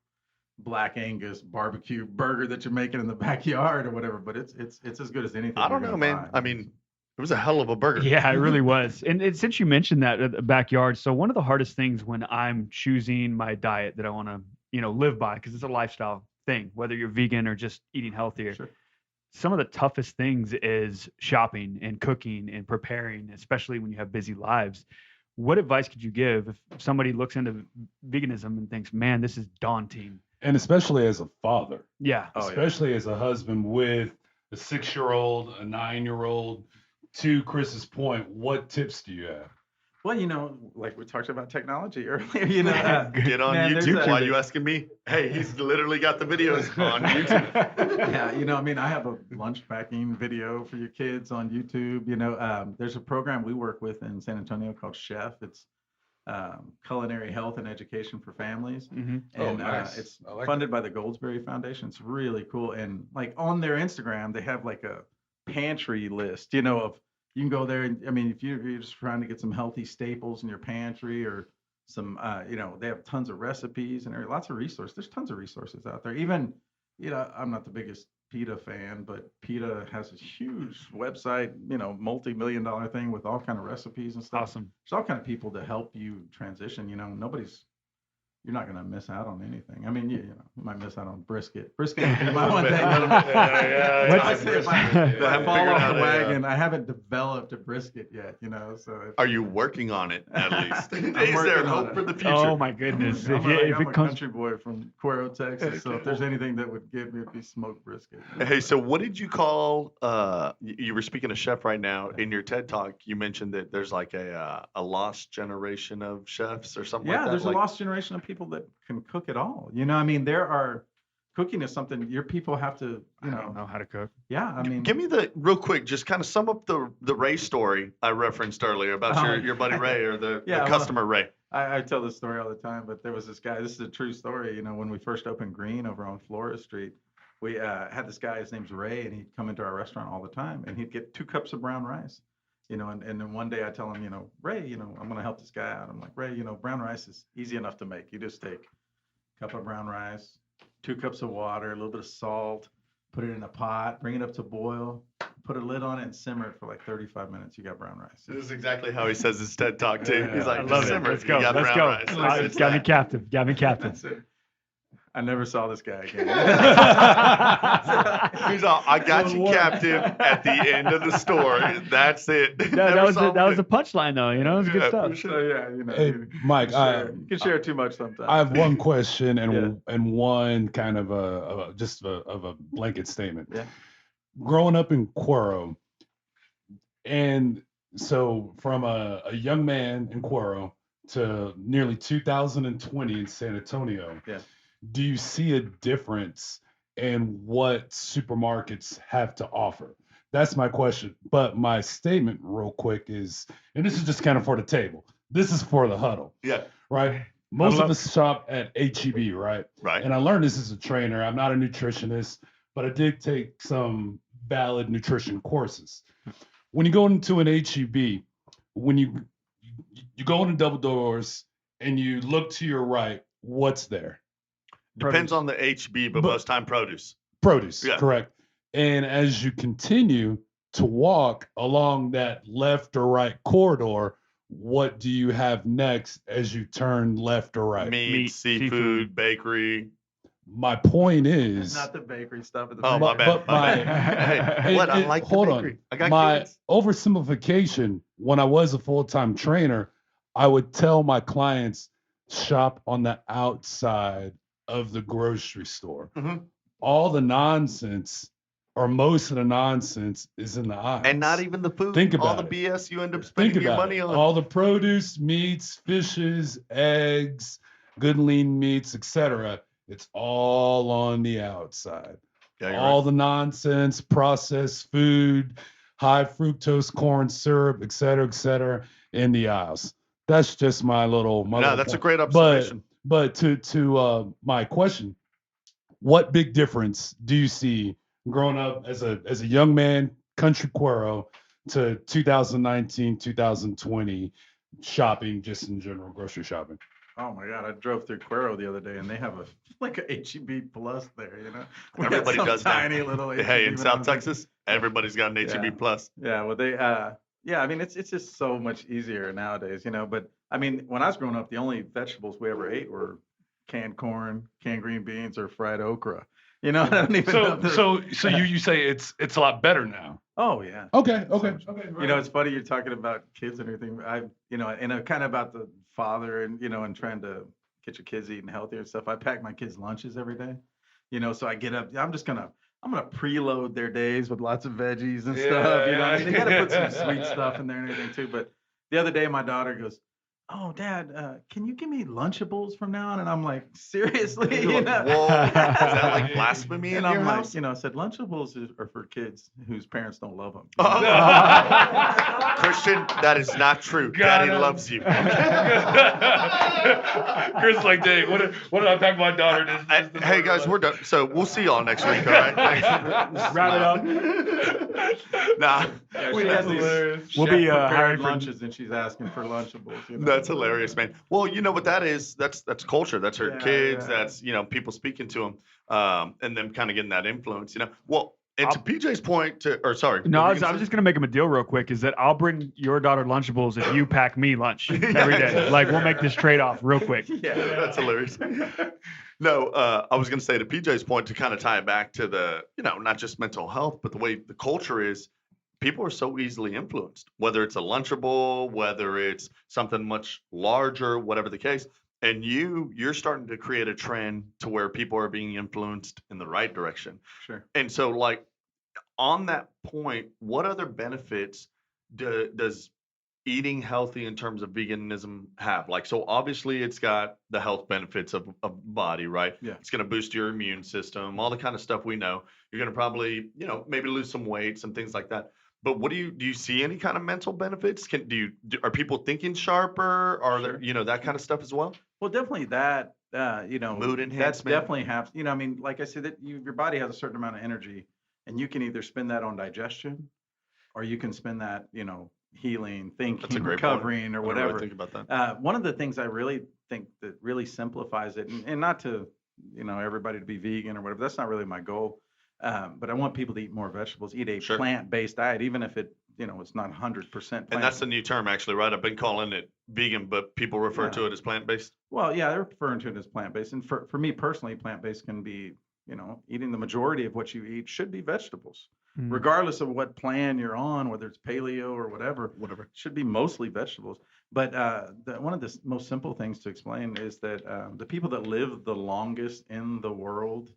Black Angus barbecue burger that you're making in the backyard or whatever, but it's as good as anything. I don't you're know, gonna man. find. I mean, it was a hell of a burger. Yeah, it really was. And since you mentioned that backyard, so one of the hardest things when I'm choosing my diet that I want to, you know, live by, because it's a lifestyle thing, whether you're vegan or just eating healthier. Sure. Some of the toughest things is shopping and cooking and preparing, especially when you have busy lives. What advice could you give if somebody looks into veganism and thinks, man, this is daunting? And especially as a father, Yeah. Oh, yeah. especially as a husband with a 6-year-old, a 9-year-old. To Chris's point, what tips do you have? Well, you know, like we talked about technology earlier, you know, Get on Man, there's YouTube. a- Why are you asking me? Hey, he's literally got the videos on YouTube. yeah, you know, I mean, I have a lunch packing video for your kids on YouTube. You know, there's a program we work with in San Antonio called Chef. It's culinary health and education for families, Hmm. Oh, and nice. it's I like funded by the Goldsberry Foundation. It's really cool, and like on their Instagram, they have like a pantry list. You know, of you can go there, and I mean, if you're just trying to get some healthy staples in your pantry or some, you know, they have tons of recipes and there are lots of resources. There's tons of resources out there. Even, you know, I'm not the biggest PETA fan, but PETA has this huge website, you know, multi-million-dollar thing with all kind of recipes and stuff. Awesome. There's all kind of people to help you transition. You know, you're not going to miss out on anything. I mean, you know, you might miss out on brisket. Brisket would be my one thing. What's- If I haven't fall figured off out the a, wagon, I haven't developed a brisket yet, you know. So Are you working on it at least? I'm Is there working on hope it. for the future? Oh my goodness. I'm If a it comes, country boy from Cuero, Texas. So if there's anything that would give me, it'd be smoked brisket. Hey, so what did you call? You were speaking of chef right now. In your TED talk, you mentioned that there's like a lost generation of chefs or something Yeah, like that. there's like, a lost generation of people that can cook it all. You know, I mean, cooking is something your people have to, I you don't know how to cook. yeah, I mean, Give me the real quick, just kind of sum up the Ray story I referenced earlier about Oh. your buddy Ray or the Yeah, well, customer Ray. I tell this story all the time, but there was this guy, this is a true story, you know, when we first opened Green over on Flores Street, we had this guy, his name's Ray, and he'd come into our restaurant all the time, and he'd get 2 cups of brown rice, you know, and then one day I tell him, you know, Ray, you know, I'm going to help this guy out. I'm like, Ray, you know, brown rice is easy enough to make. You just take a cup of brown rice, 2 cups of water, a little bit of salt, put it in a pot, bring it up to boil, put a lid on it, and simmer it for like 35 minutes. You got brown rice. This is exactly how he says his TED talk too. Yeah, He's like, I love just it. simmer. Let's You go. got Let's brown go. rice. It's got me captive. Got me captive. That's it. I never saw this guy again. He's all, I got you captive at the end of the story. That's it. That was a punchline though. You know, it was good stuff. So yeah, Hey, Mike, you can share too much sometimes. I have one question and Yeah. and one kind of a blanket statement. Yeah. Growing up in Cuero, and so from a young man in Cuero to nearly 2020 in San Antonio, Yeah. do you see a difference in what supermarkets have to offer? That's my question. But my statement, real quick, is, and this is just kind of for the table. This is for the huddle, Yeah. right? Most of us shop at HEB, right? Right. And I learned this as a trainer. I'm not a nutritionist, but I did take some valid nutrition courses. When you go into an HEB, when you go into double doors and you look to your right, what's there? Depends on the HB, but most time produce. Produce, Yeah. correct. And as you continue to walk along that left or right corridor, what do you have next as you turn left or right? Meat, seafood, bakery. My point It's is, not the bakery stuff at the Oh, my bakery. bad. but my- Hey, what? I like hold the on. bakery. I got My kids. oversimplification, when I was a full-time trainer, I would tell my clients, shop on the outside of the grocery store. Mhm. All the nonsense, or most of the nonsense, is in the aisles. And not even the food. Think all about the it. BS you end up Think spending your about money it. on. All the produce, meats, fishes, eggs, good lean meats, etc. It's all on the outside. Yeah, you're All right. the nonsense, processed food, high fructose corn syrup, etc., in the aisles. That's just my little. No, that's a point. great observation. But to my question, what big difference do you see growing up as a young man, country Cuero, to 2019, 2020 shopping, just in general grocery shopping? Oh my God, I drove through Cuero the other day, and they have a like a HEB Plus there. You know, we got Everybody some does that. tiny little. Hey, in HEB, South and I'm like, Texas, everybody's got an HEB Yeah. Plus. Yeah, well, they, yeah, I mean, it's just so much easier nowadays, you know. But I mean, when I was growing up, the only vegetables we ever ate were canned corn, canned green beans, or fried okra. You know, I don't even know. So you say it's a lot better now. Oh yeah. Okay. You know, it's funny you're talking about kids and everything. You know, and kind of about the father and, you know, and trying to get your kids eating healthier and stuff. I pack my kids' lunches every day, you know, so I get up, I'm going to preload their days with lots of veggies and stuff, you know, and they got to put some sweet stuff in there and everything too. But the other day, my daughter goes, "Oh, Dad, can you give me Lunchables from now on?" And I'm like, seriously? You're You like, know? whoa, is that like blasphemy in And your I'm like, house? you know, I said Lunchables are for kids whose parents don't love them. Christian, that is not true. Got Daddy him. loves you. Chris, like, dang, what did I pack my daughter? Hey guys, we're done. So we'll see y'all next week, all right? Wrap it up. Nah, Yeah, Wait, she that's has these hilarious. We'll be chef-prepared hiring for lunches, and she's asking for Lunchables. You know? that's hilarious, man. Well, you know what that is? That's culture. That's her Yeah, kids. yeah. That's, you know, people speaking to them, and them kind of getting that influence. You know. Well, and to PJ's point, sorry. No, what I were was you gonna just gonna make him a deal real quick. Is that I'll bring your daughter Lunchables if you pack me lunch every day. Like we'll make this trade off real quick. Yeah, That's hilarious. No, I was going to say to PJ's point, to kind of tie it back to the, you know, not just mental health, but the way the culture is, people are so easily influenced, whether it's a Lunchable, whether it's something much larger, whatever the case. And you're starting to create a trend to where people are being influenced in the right direction. Sure. And so, like, on that point, what other benefits does eating healthy in terms of veganism have? Like, so obviously it's got the health benefits of body, right? Yeah. It's going to boost your immune system, all the kind of stuff we know. You're going to probably, you know, maybe lose some weight, some things like that. But what do you see any kind of mental benefits? Are people thinking sharper? Are Sure. there, you know, that kind of stuff as well? Well, definitely that, you know, Mood that's enhancement. definitely happens. You know, I mean, like I said, that your body has a certain amount of energy, and you can either spend that on digestion, or you can spend that, you know, healing, That's a thinking, great point. recovering, or I never whatever. really think about that. One of the things I really think that really simplifies it, and not to, you know, everybody to be vegan or whatever, that's not really my goal. But I want people to eat more vegetables, eat a Sure. plant-based diet, even if it, it's not 100% plant. And that's the new term, actually, right? I've been calling it vegan, but people refer to it as plant-based. Well, yeah, they're referring to it as plant-based. And for me personally, plant-based can be, eating the majority of what you eat should be vegetables. Regardless of what plan you're on, whether it's paleo or whatever, should be mostly vegetables. But one of the most simple things to explain is that the people that live the longest in the world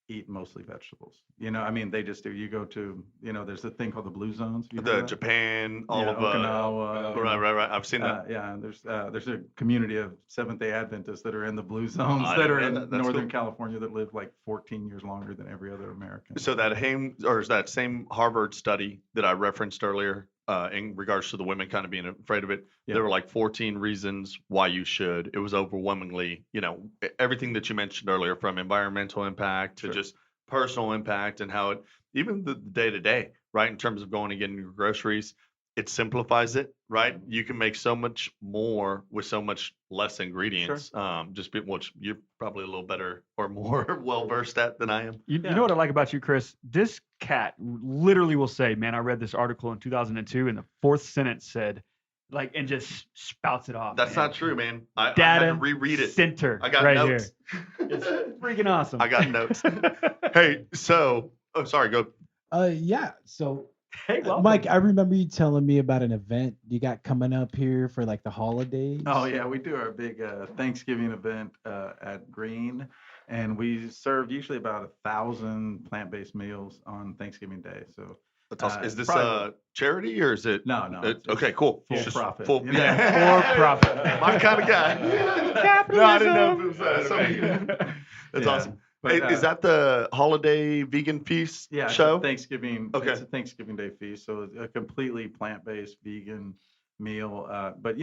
eat mostly vegetables. They just do. You go to, there's a thing called the blue zones. Have you heard of that? Japan, all of Okinawa. right. I've seen that. Yeah, there's a community of Seventh-day Adventists that are in the blue zones I that didn't are know in that. That's Northern cool. California that live like 14 years longer than every other American. So that same Harvard study that I referenced earlier, in regards to the women kind of being afraid of it, Yeah. there were like 14 reasons why you should. It was overwhelmingly, everything that you mentioned earlier, from environmental impact to Sure. just personal impact, and how it, even the day to day, right, in terms of going and getting your groceries, it simplifies it, right? You can make so much more with so much less ingredients. Which you're probably a little better or more well versed at than I am. You know what I like about you, Chris? This cat literally will say, man, I read this article in 2002 and the fourth sentence said, and just spouts it off. That's man. not true, man. I had Data to reread it. center. I got right notes. here. It's freaking awesome. I got notes. Hey, so, sorry, go. Yeah. So, Hey, welcome. Mike, I remember you telling me about an event you got coming up here for like the holidays. Oh yeah, we do our big Thanksgiving event at Green, and we serve usually about 1,000 plant-based meals on Thanksgiving Day. So That's awesome. Is this probably- charity or is it? no, it's Okay, cool. full It's just profit. Full, You know? yeah. For profit. My kind of guy. No, I didn't know if it was That's Yeah. awesome. But, Hey, is that the holiday vegan feast yeah, it's show? a Thanksgiving. Okay. It's a Thanksgiving Day feast, so it's a completely plant-based vegan meal. But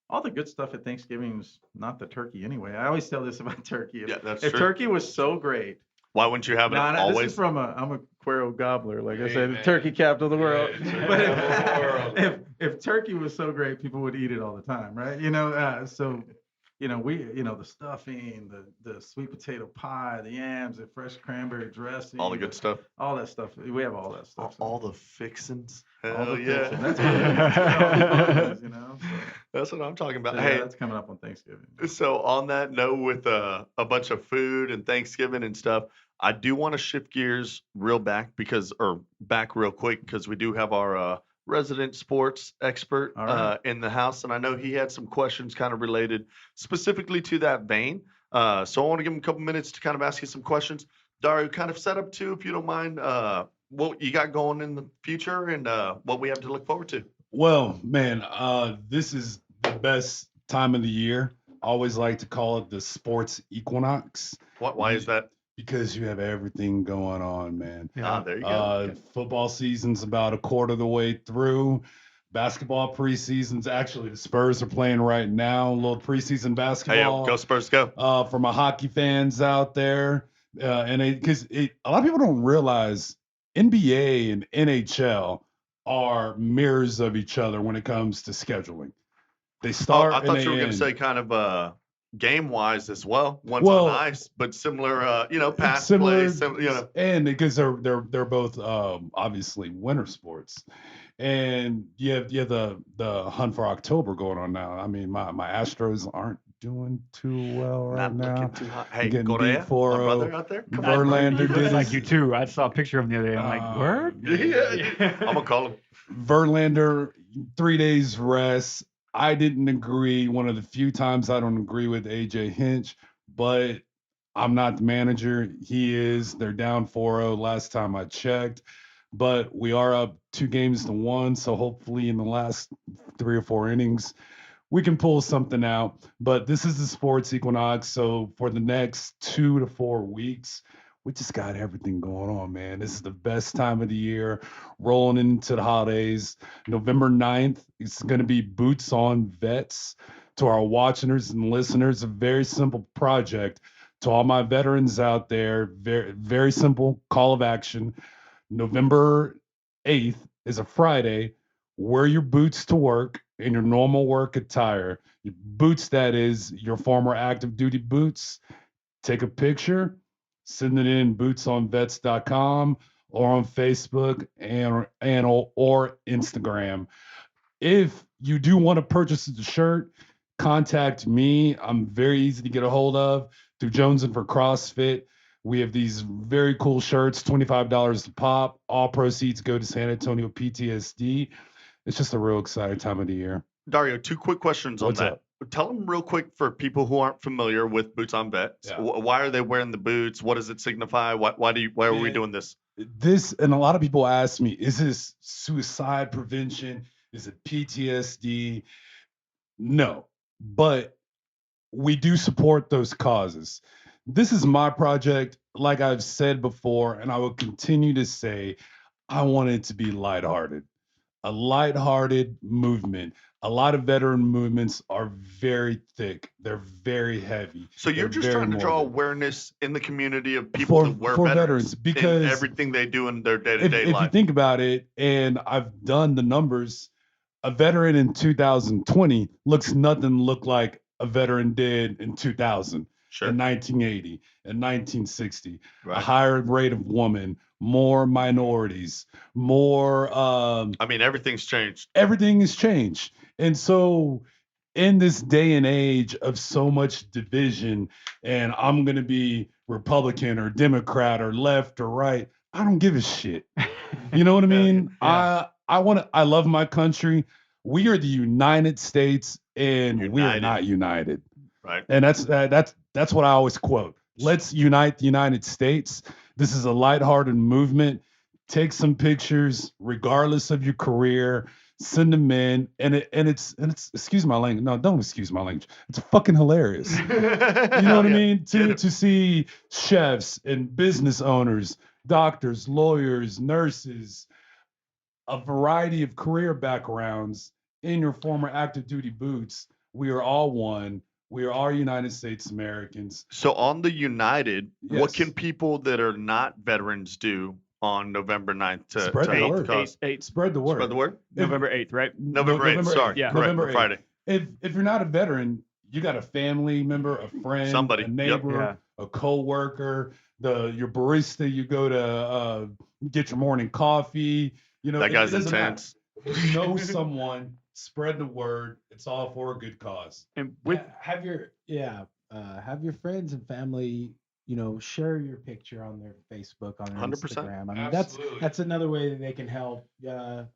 all the good stuff at Thanksgiving is not the turkey anyway. I always tell this about turkey. Yeah, that's If true. turkey was so great, Why wouldn't you have it no, this always? is from I'm a Cuero gobbler, like I Hey, said, man. turkey capital of the world. Yeah, But turkey capital of the world. if turkey was so great, people would eat it all the time, right? So the stuffing, the sweet potato pie, the yams, the fresh cranberry dressing, All the good stuff. all that stuff. We have all that stuff. All the fixins. All Hell the yeah. fixings. That's what it is, That's what I'm talking about. So, Hey, that's coming up on Thanksgiving. so on that note, with a bunch of food and Thanksgiving and stuff, I do want to shift gears back real quick, because we do have our resident sports expert All right. in the house, and I know he had some questions kind of related specifically to that vein. So I want to give him a couple minutes to kind of ask you some questions. Dario, kind of set up too, if you don't mind, what you got going in the future and what we have to look forward to. Well, man, this is the best time of the year. I always like to call it the sports equinox, Why is that? because you have everything going on, man. There you go. Football season's about a quarter of the way through. Basketball preseason's actually, the Spurs are playing right now. A little preseason Hey, basketball. go Spurs, go. For my hockey fans out there, because a lot of people don't realize NBA and NHL are mirrors of each other when it comes to scheduling. They start. I and thought they you were going to end. say kind of game wise as well. One's Well, on ice, but similar, pass similar, play, and because they're both obviously winter sports, and you have the hunt for October going on now. I mean, my Astros aren't doing too well right not now. looking too hot. Hey, Getting Correa, beat 4-0. my brother out there. Come on. Verlander He did looks like his- you too. I saw a picture of him the other day. I'm like, word? Yeah, I'm gonna call him. Verlander, 3 days rest. I didn't agree. One of the few times I don't agree with AJ Hinch, but I'm not the manager. He is. They're down 4-0 last time I checked, but we are up 2-1. So hopefully in the last 3 or 4 innings, we can pull something out. But this is the sports equinox. So for the next 2 to 4 weeks, we just got everything going on, man. This is the best time of the year, rolling into the holidays. November 9th, it's going to be Boots on Vets. To our watchers and listeners, a very simple project. To all my veterans out there, very, very simple call of action. November 8th is a Friday. Wear your boots to work in your normal work attire. Your boots, that is, your former active duty boots. Take a picture. send it in bootsonvets.com or on Facebook or Instagram. If you do want to purchase the shirt, contact me. I'm very easy to get a hold of through Jones and for CrossFit. We have these very cool shirts, $25 a pop. All proceeds go to San Antonio PTSD. It's just a real exciting time of the year. Dario, 2 quick questions What's on that. up? Tell them real quick for people who aren't familiar with Boots on Vets. Yeah. Why are they wearing the boots? What does it signify? Why are we Man, doing this? This, and a lot of people ask me, is this suicide prevention? Is it PTSD? No, but we do support those causes. This is my project. Like I've said before, and I will continue to say, I want it to be lighthearted, a lighthearted movement. A lot of veteran movements are very thick. They're very heavy. So you're They're just very trying to draw morbid. awareness in the community of people that were For veterans because in everything they do in their if day-to-day you life. think about it, and I've done the numbers, a veteran in 2020 looks nothing like a veteran did in 2000, Sure. in 1980, in 1960. A Right. higher rate of women, more minorities, more. I mean, everything's changed. Everything has changed, and so in this day and age of so much division, and I'm gonna be Republican or Democrat or left or right, I don't give a shit. You know what I mean? Yeah. I love my country. We are the United States, and we are United. not united. Right. And that's what I always quote. Let's unite the United States. This is a lighthearted movement. Take some pictures, regardless of your career. Send them in, and it's excuse my language. No, don't excuse my language. It's fucking hilarious. You know what I mean? To see chefs and business owners, doctors, lawyers, nurses, a variety of career backgrounds in your former active duty boots. We are all one. We are all United States Americans. So on the United, what Yes. can people that are not veterans do on November 9th to Spread the help word. the cause? Spread the word. Spread the word? November 8th, right? November 8th, sorry. Yeah. Correct, November the 8th. Friday. If you're not a veteran, you got a family member, a friend, Somebody. a Yep. neighbor, Yeah. a co-worker, your barista you go to get your morning coffee. You know, That guy's it doesn't matter. intense. You know someone, spread the word. It's all for a good cause. And with have your friends and family, share your picture on their Facebook, on their 100%. Instagram. I mean, Absolutely. that's another way that they can help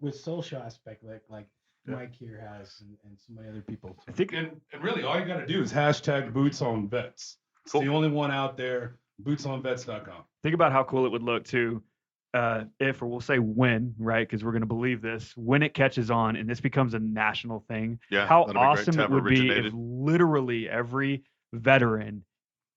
with social aspect, like Yeah. Mike here has, and so many other people. I think And really, all you got to do is hashtag Boots on Vets. It's Cool. the only one out there. Bootsonvets.com. think about how cool it would look too, if, or we'll say when, right? Because we're going to believe this, when it catches on and this becomes a national thing. Yeah, How that'd be great awesome to it have would be originated. if literally every veteran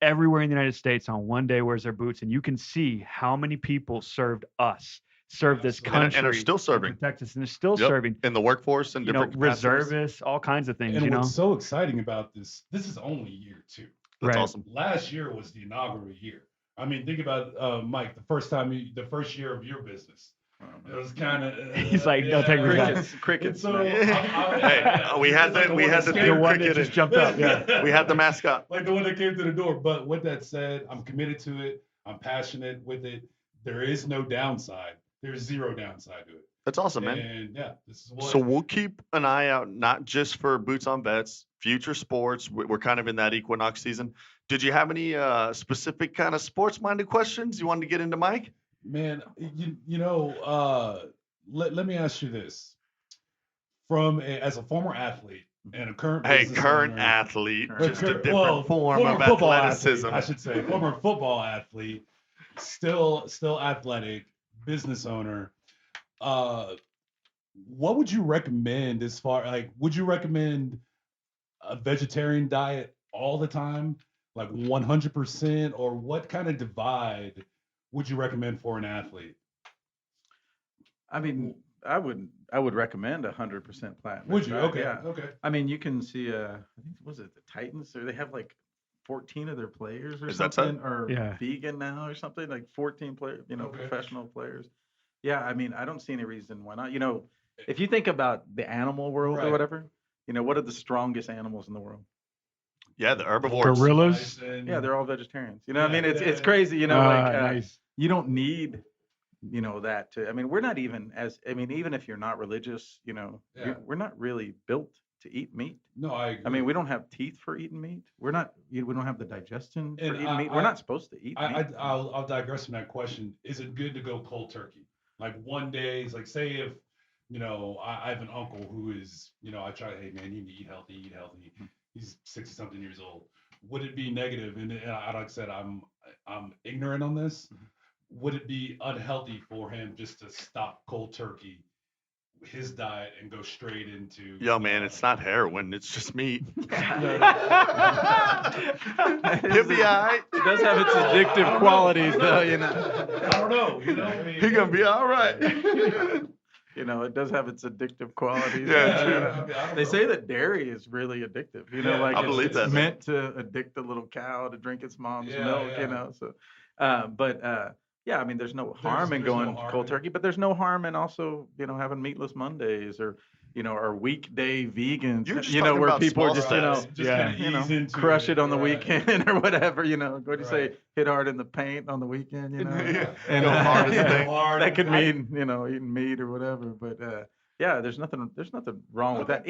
everywhere in the United States on one day wears their boots, and you can see how many people served us, served this Absolutely. country, And are still serving. protect us, and they're still Yep. serving. In the workforce and You know, different capacities. reservists, all kinds of things. And you know, what's so exciting about this is only year 2. That's Right. awesome. Last year was the inaugural year. I mean, think about Mike, the first year of your business. It was kind of. He's like, "Don't take me back." Crickets. So, Hey, we had the the theme one that cricket. just jumped up. Yeah. We had the mascot. Like the one that came to the door. But with that said, I'm committed to it. I'm passionate with it. There is no downside. There's zero downside to it. That's awesome, man. And yeah, this is what. So we'll keep an eye out, not just for Boots on Vets, future sports. We're kind of in that equinox season. Did you have any specific kind of sports-minded questions you wanted to get into, Mike? Man, let me ask you this. As a former athlete and a current Hey, business current owner- athlete, Current- just a different well, form former of football athleticism. athlete, I should say, former football athlete, still athletic, business owner. What would you recommend would you recommend a vegetarian diet all the time, like 100%, or what kind of divide would you recommend for an athlete? I mean, I would recommend 100% plant. Would you? Okay. Yeah. Okay. I mean, you can see, I think, was it the Titans? Or they have like 14 of their players or Is that so? something, or Yeah. vegan now or something, like 14 players, Okay. professional players. Yeah, I mean, I don't see any reason why not. If you think about the animal world or Right. whatever, what are the strongest animals in the world? Yeah, the herbivores. Gorillas. Yeah, they're all vegetarians. You know, I Yeah, mean, it's yeah. crazy. You know, like Nice. you don't need, you know, that to. I mean, we're not even as. I mean, even if you're not religious, you know, Yeah. we're not really built to eat meat. No, I agree. I mean, we don't have teeth for eating meat. We're not. We don't have the digestion for And eating I- meat. We're not supposed to eat meat. I'll digress from that question. Is it good to go cold turkey? Like one day, it's like say if, you know, I have an uncle who is, you know, I try, hey man, you need to eat healthy, eat healthy. He's 60 something years old. Would it be negative? And like I said, I'm ignorant on this. Would it be unhealthy for him just to stop cold turkey, his diet, and go straight into? Yo, man, it's not heroin. It's just meat. He'll It be all right. does have its addictive qualities, though. You know. I don't know. You know, I mean, He gonna be all right. You know, it does have its addictive qualities. Yeah, You true. know. I mean, I don't They know. say that dairy is really addictive. You know, Yeah, like I it's, believe it's that. meant to addict a little cow to drink its mom's Yeah, milk. yeah. You know, so yeah, I mean, there's no harm in there's no going harm cold in- turkey, but there's no harm in also, you know, having meatless Mondays or, you know, or weekday vegans. You're just you know, talking where about people are small just, you know, steps. just Yeah. kind of you know, ease into crush it on the right. weekend or whatever. You know, what do you say? Right. Hit hard in the paint on the weekend. You know, Yeah. and Go hard as yeah, paint. Hard that could as mean, you know, eating meat or whatever. But yeah, there's nothing wrong with that.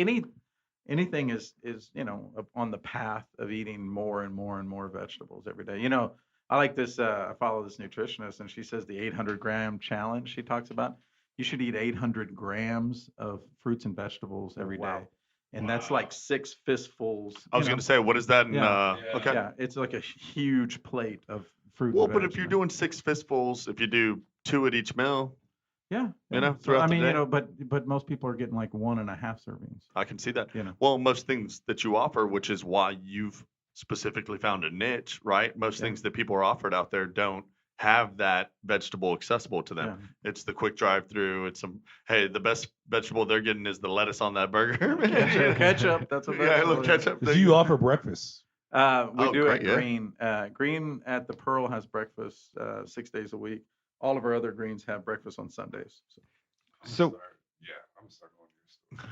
Anything is, you know, on the path of eating more and more and more vegetables every day. You know, I like this. I follow this nutritionist, and she says the 800-gram challenge. She talks about you should eat 800 grams of fruits and vegetables every day, Wow. and that's Wow. like 6 fistfuls. I was you know. gonna say, what is that? In, Yeah. Okay. Yeah, it's like a huge plate of fruit. Well, and but veg, if you're you know. doing 6 fistfuls, if you do 2 at each meal, Yeah, you know, So, throughout I the mean, day. you know, but most people are getting like 1.5 servings. I can see that. You know. Well, most things that you offer, which is why you've specifically found a niche, right? Most Yeah. things that people are offered out there don't have that vegetable accessible to them. Yeah. It's the quick drive-through. It's some, hey, the best vegetable they're getting is the lettuce on that burger. Ketchup. That's a Yeah, a vegetable, little ketchup. Do you offer breakfast? We Oh, do great, at yeah. Green. Green at the Pearl has breakfast 6 days a week. All of our other greens have breakfast on Sundays. So. So- I'm gonna start going to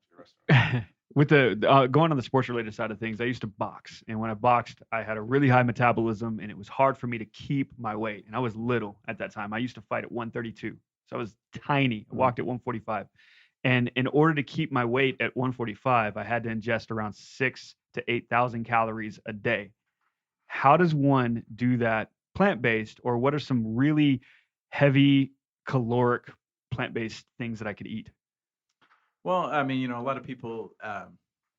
your restaurant. With the going on the sports related side of things, I used to box, and when I boxed, I had a really high metabolism, and it was hard for me to keep my weight. And I was little at that time. I used to fight at 132, so I was tiny. I walked at 145, and in order to keep my weight at 145, I had to ingest around 6,000 to 8,000 calories a day. How does one do that plant based, or what are some really heavy caloric plant based things that I could eat? Well, I mean, you know, a lot of people,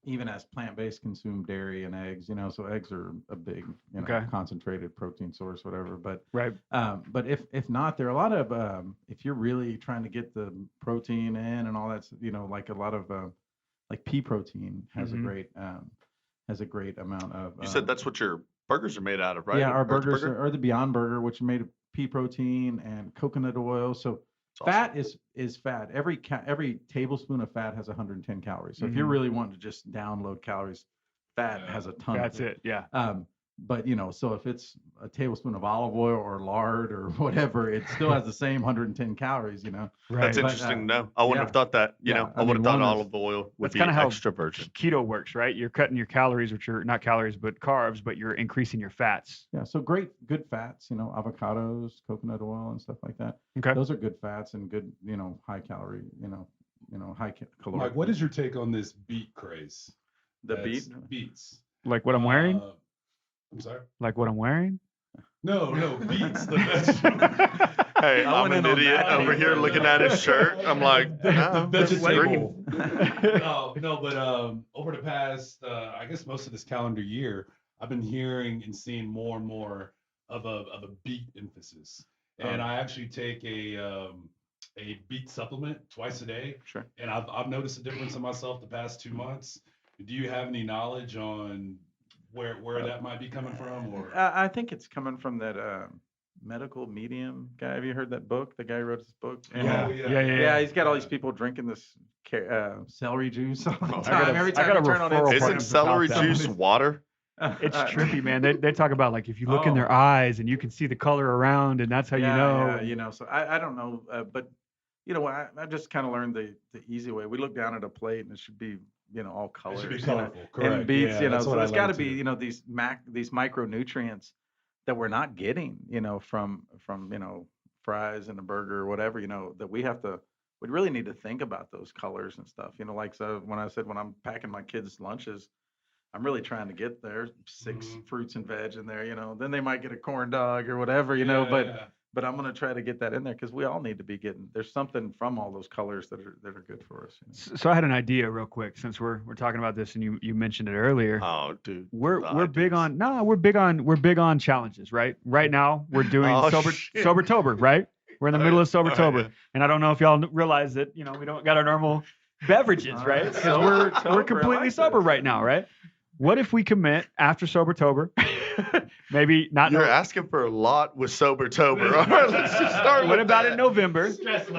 even as plant-based, consume dairy and eggs. You know, so eggs are a big, you know, Okay. concentrated protein source, whatever. But Right. but if not, there are a lot of if you're really trying to get the protein in and all that, you know, like a lot of like pea protein has Mhm. a great amount of. You said that's what your burgers are made out of, right? Yeah, our Earth burgers burger? are the Beyond Burger, which are made of pea protein and coconut oil. So It's awesome. fat is fat. Every tablespoon of fat has 110 calories. So if you're Mhm. really wanting to just download calories, fat Yeah. has a ton. That's of it. Yeah. But you know, so if it's a tablespoon of olive oil or lard or whatever, it still has the same 110 calories. You know. Right. That's But, interesting to know. I wouldn't yeah. have thought that. You Yeah, know, I I would mean, have thought one is- olive oil would That's be kinda how extra virgin. Keto works, right? You're cutting your calories, which are not calories, but carbs, but you're increasing your fats. Yeah. So good fats. You know, avocados, coconut oil, and stuff like that. Okay. Those are good fats and good, you know, high calorie. You know, high caloric. Mike, what is your take on this beet craze? the That's beet? Beets. Like what I'm wearing? I'm sorry. Like what I'm wearing? No, beets. The vegetable. Hey, I I'm went an in on idiot that over beat. here looking at his shirt. I'm like, the no, this is vegetable. green. No, but over the past, I guess most of this calendar year, I've been hearing and seeing more and more of a beet emphasis, and I actually take a beet supplement twice a day, Sure. and I've noticed a difference in myself the past 2 months. Do you have any knowledge on where that might be coming from, or? I think it's coming from that medical medium guy. Have you heard that book? The guy who wrote this book. And, Yeah. Yeah. He's got all these people drinking this celery juice all the I time. got a- Every I time got you a turn on referral Instagram. Isn't celery about that. juice water? It's trippy, man. They talk about like if you look in their eyes and you can see the color around, and that's how you know. Yeah, you know. So I don't know, but you know, I just kind of learned the easy way. We look down at a plate and it should be all colors. should be you know, colorful, correct. And beets, Yeah, that's so what I there's got to like be, too. these micronutrients that we're not getting, from fries and a burger or whatever, that we really need to think about those colors and stuff. Like so when I said when I'm packing my kids' lunches, I'm really trying to get there 6 fruits and veg in there, then they might get a corn dog or whatever, but I'm going to try to get that in there because we all need to be there's something from all those colors that are good for us. So I had an idea real quick since we're talking about this and you mentioned it earlier. Oh, dude. We're big on challenges, right? Right now we're doing Sobertober, right? We're in the middle of Sobertober, and I don't know if y'all realize that we don't got our normal beverages, right? Because we're completely sober right now, right? What if we commit after Sobertober? Maybe not. You're asking for a lot with Sobertober. All right, let's just start. What about in November?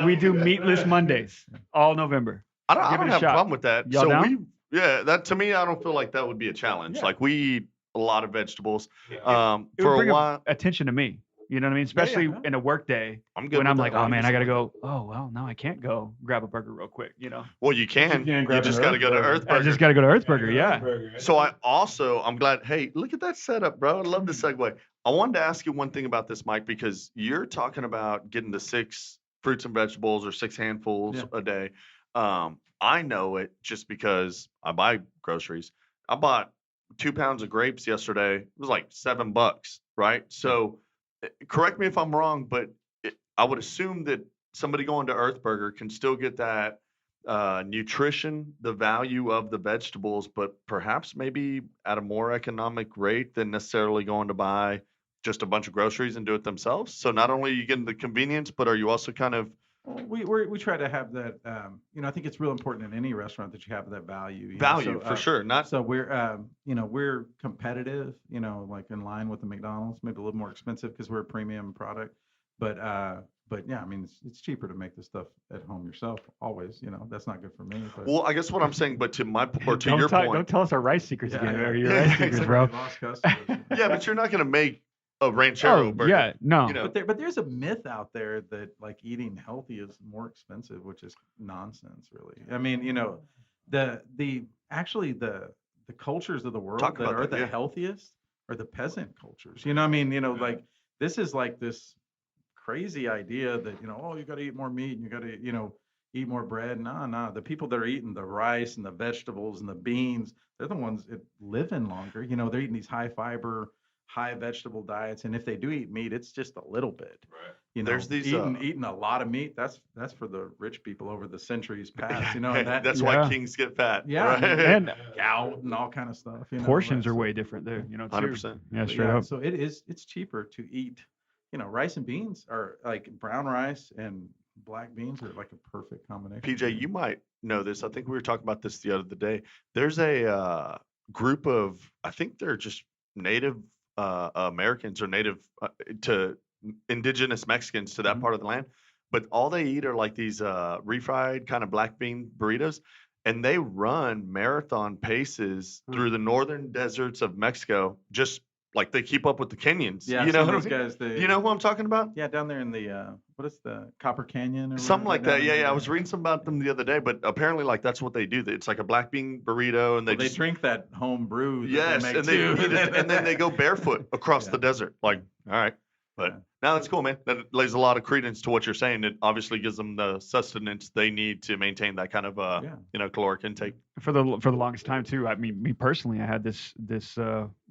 We do meatless Mondays all November. I don't have a problem with that. Y'all down? That to me, I don't feel like that would be a challenge. Yeah. Like we eat a lot of vegetables. It For would a bring while, attention to me. You know what I mean? Especially in a work day I'm good when with I'm that. like, oh man, I gotta go. Oh well, no, I can't go grab a burger real quick. Well, you can. You You grab just an got to go to Earth Earth I Burger. just gotta go to Earth Burger. Yeah. So I'm glad. Hey, look at that setup, bro. I love the segue. I wanted to ask you one thing about this, Mike, because you're talking about getting the 6 fruits and vegetables or 6 handfuls a day. I know it just because I buy groceries. I bought 2 pounds of grapes yesterday. It was like $7, right? So correct me if I'm wrong, but I would assume that somebody going to Earth Burger can still get that nutrition, the value of the vegetables, but perhaps maybe at a more economic rate than necessarily going to buy just a bunch of groceries and do it themselves. So not only are you getting the convenience, but are you also kind of We try to have that. I think it's real important in any restaurant that you have that value. for sure? Not So we're competitive. Like in line with the McDonald's, maybe a little more expensive because we're a premium product. But yeah, I mean it's cheaper to make the stuff at home yourself. Always, that's not good for me. But well, I guess what I'm saying, but to your Don't point, tell us our rice secrets Yeah, again. yeah. Are your rice secrets, exactly, bro? we lost customers. yeah, but you're not going to make a ranchero burger. yeah, no. But there's a myth out there that like eating healthy is more expensive, which is nonsense, really. I mean, the cultures of the world Talk that about are that, the yeah. healthiest are the peasant cultures. You know what I mean? Like this is like this crazy idea that, you got to eat more meat and you got to, eat more bread. No. The people that are eating the rice and the vegetables and the beans, they're the ones that living longer. They're eating these high fiber, high vegetable diets, and if they do eat meat, it's just a little bit. Right. There's these eating a lot of meat. That's for the rich people over the centuries past. And that's why kings get fat. Yeah, right? And gout and all kind of stuff. portions are way different there. Too. 100%. Yeah, straight up. So it's cheaper to eat. Rice and beans are like brown rice and black beans are like a perfect combination. PJ, you might know this. I think we were talking about this the other day. There's a group of, I think they're just Native Americans or native to indigenous Mexicans to that part of the land, but all they eat are like these refried kind of black bean burritos, and they run marathon paces through the northern deserts of Mexico, just like they keep up with the Kenyans. Yeah, you know those what I mean? guys. You know who I'm talking about? Yeah, down there in the what is the Copper Canyon or Something like whatever, that. down Yeah. there. I was reading something about them the other day, but apparently, like that's what they do. It's like a black bean burrito, and They just drink that home brew. yes, they make and they too. eat it, and then they go barefoot across Yeah. the desert. Like, all right, but Yeah. now that's cool, man. That lays a lot of credence to what you're saying. It obviously gives them the sustenance they need to maintain that kind of caloric intake. For the longest time too. I mean, me personally, I had this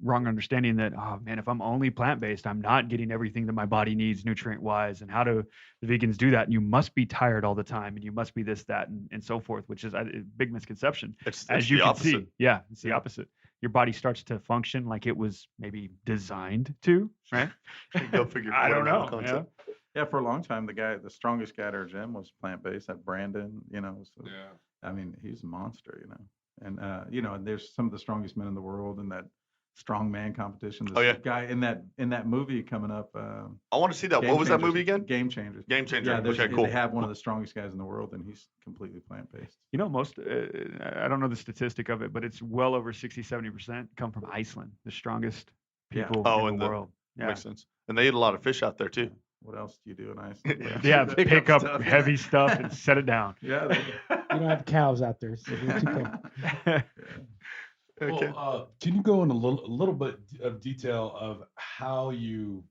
wrong understanding that if I'm only plant based, I'm not getting everything that my body needs nutrient wise. And how do the vegans do that? And you must be tired all the time, and you must be this, that, and so forth, which is a big misconception. It's As you the can opposite. see, yeah, it's the opposite. Your body starts to function like it was maybe designed to, right? Go figure. I don't know. Whatever Yeah. concept. Yeah, for a long time, the strongest guy at our gym was plant based. That Brandon, So, Yeah. I mean, he's a monster, and and there's some of the strongest men in the world in that strongman competition. This Oh, yeah. guy in that movie coming up. I want to see that. Game What was that Changers. movie again? Game Changers. Game Changer. Yeah, Okay, cool. they have one of the strongest guys in the world, and he's completely plant based. Most, I don't know the statistic of it, but it's well over 60-70% come from Iceland, the strongest Yeah. people Oh, in and the world. Yeah. Makes sense. And they eat a lot of fish out there too. What else do you do in Iceland? Yeah, pick up stuff. heavy stuff and set it down. Yeah. don't have cows out there, so they're too cold. Okay. Well, can you go in a little bit of detail of how you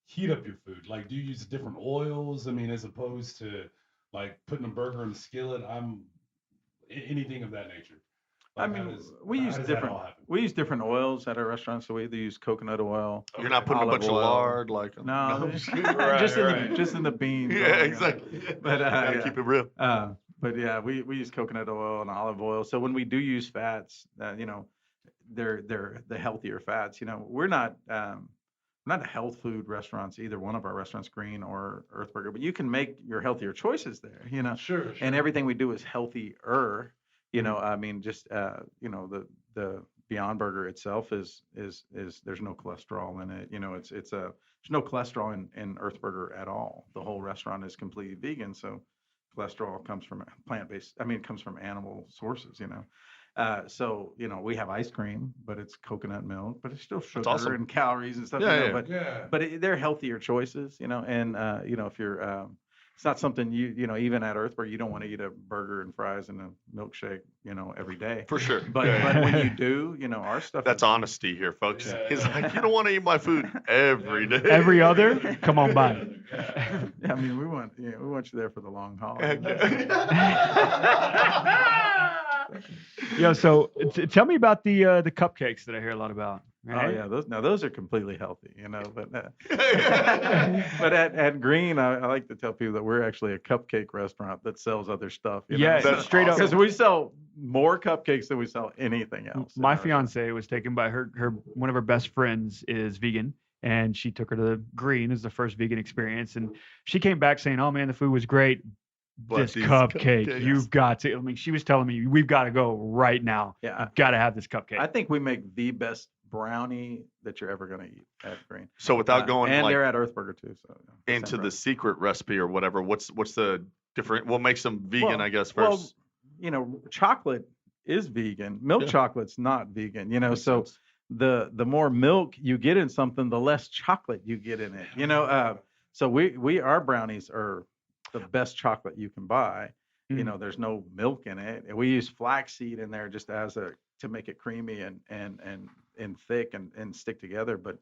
heat up your food? Like, do you use different oils? I mean, as opposed to like putting a burger in a skillet, anything of that nature. I Like, mean, we how use does that different all happen? we use different oils at our restaurant. So we either use coconut oil. You're not putting a Olive bunch of oil. lard like No, Right, just in the beans. Yeah, exactly. But Gotta yeah. keep it real. But yeah, we use coconut oil and olive oil. So when we do use fats, they're the healthier fats. We're not health food restaurants, either one of our restaurants, Green or Earth Burger, but you can make your healthier choices there. Sure. And everything we do is healthier. I mean, just the Beyond Burger itself is there's no cholesterol in it. There's no cholesterol in Earth Burger at all. The whole restaurant is completely vegan, so cholesterol comes from plant-based. I mean, it comes from animal sources. So we have ice cream, but it's coconut milk, but it's still sugar awesome. and calories and stuff. Yeah. But they're healthier choices. And if you're it's not something even at Earthburg, you don't want to eat a burger and fries and a milkshake, every day. For sure. But when you do, our stuff. That's honesty here, folks. Yeah. He's like, you don't want to eat my food every day. Every other? Come on by. I mean, we want you there for the long haul. Yo, so tell me about the cupcakes that I hear a lot about. Oh Right? yeah, those are completely healthy, but but at Green, I like to tell people that we're actually a cupcake restaurant that sells other stuff. Yeah, That's straight up. because we sell more cupcakes than we sell anything else. in My our restaurant. fiance was taken by her one of her best friends is vegan, and she took her to Green as the first vegan experience, and she came back saying, "Oh man, the food was great. But This these cupcake, cupcakes- you've got to." I mean, she was telling me, "We've got to go right now. Yeah, You've got to have this cupcake." I think we make the best brownie that you're ever gonna eat at Green. So without going and like they're at Earth Burger too. So into same the secret recipe or whatever, what's the different? What makes them vegan? Well- I guess well, first. chocolate is vegan. Milk Yeah. chocolate's not vegan. Makes So sense. the more milk you get in something, the less chocolate you get in it. So our brownies are the best chocolate you can buy. There's no milk in it. And we use flaxseed in there just to make it creamy and thick and stick together. But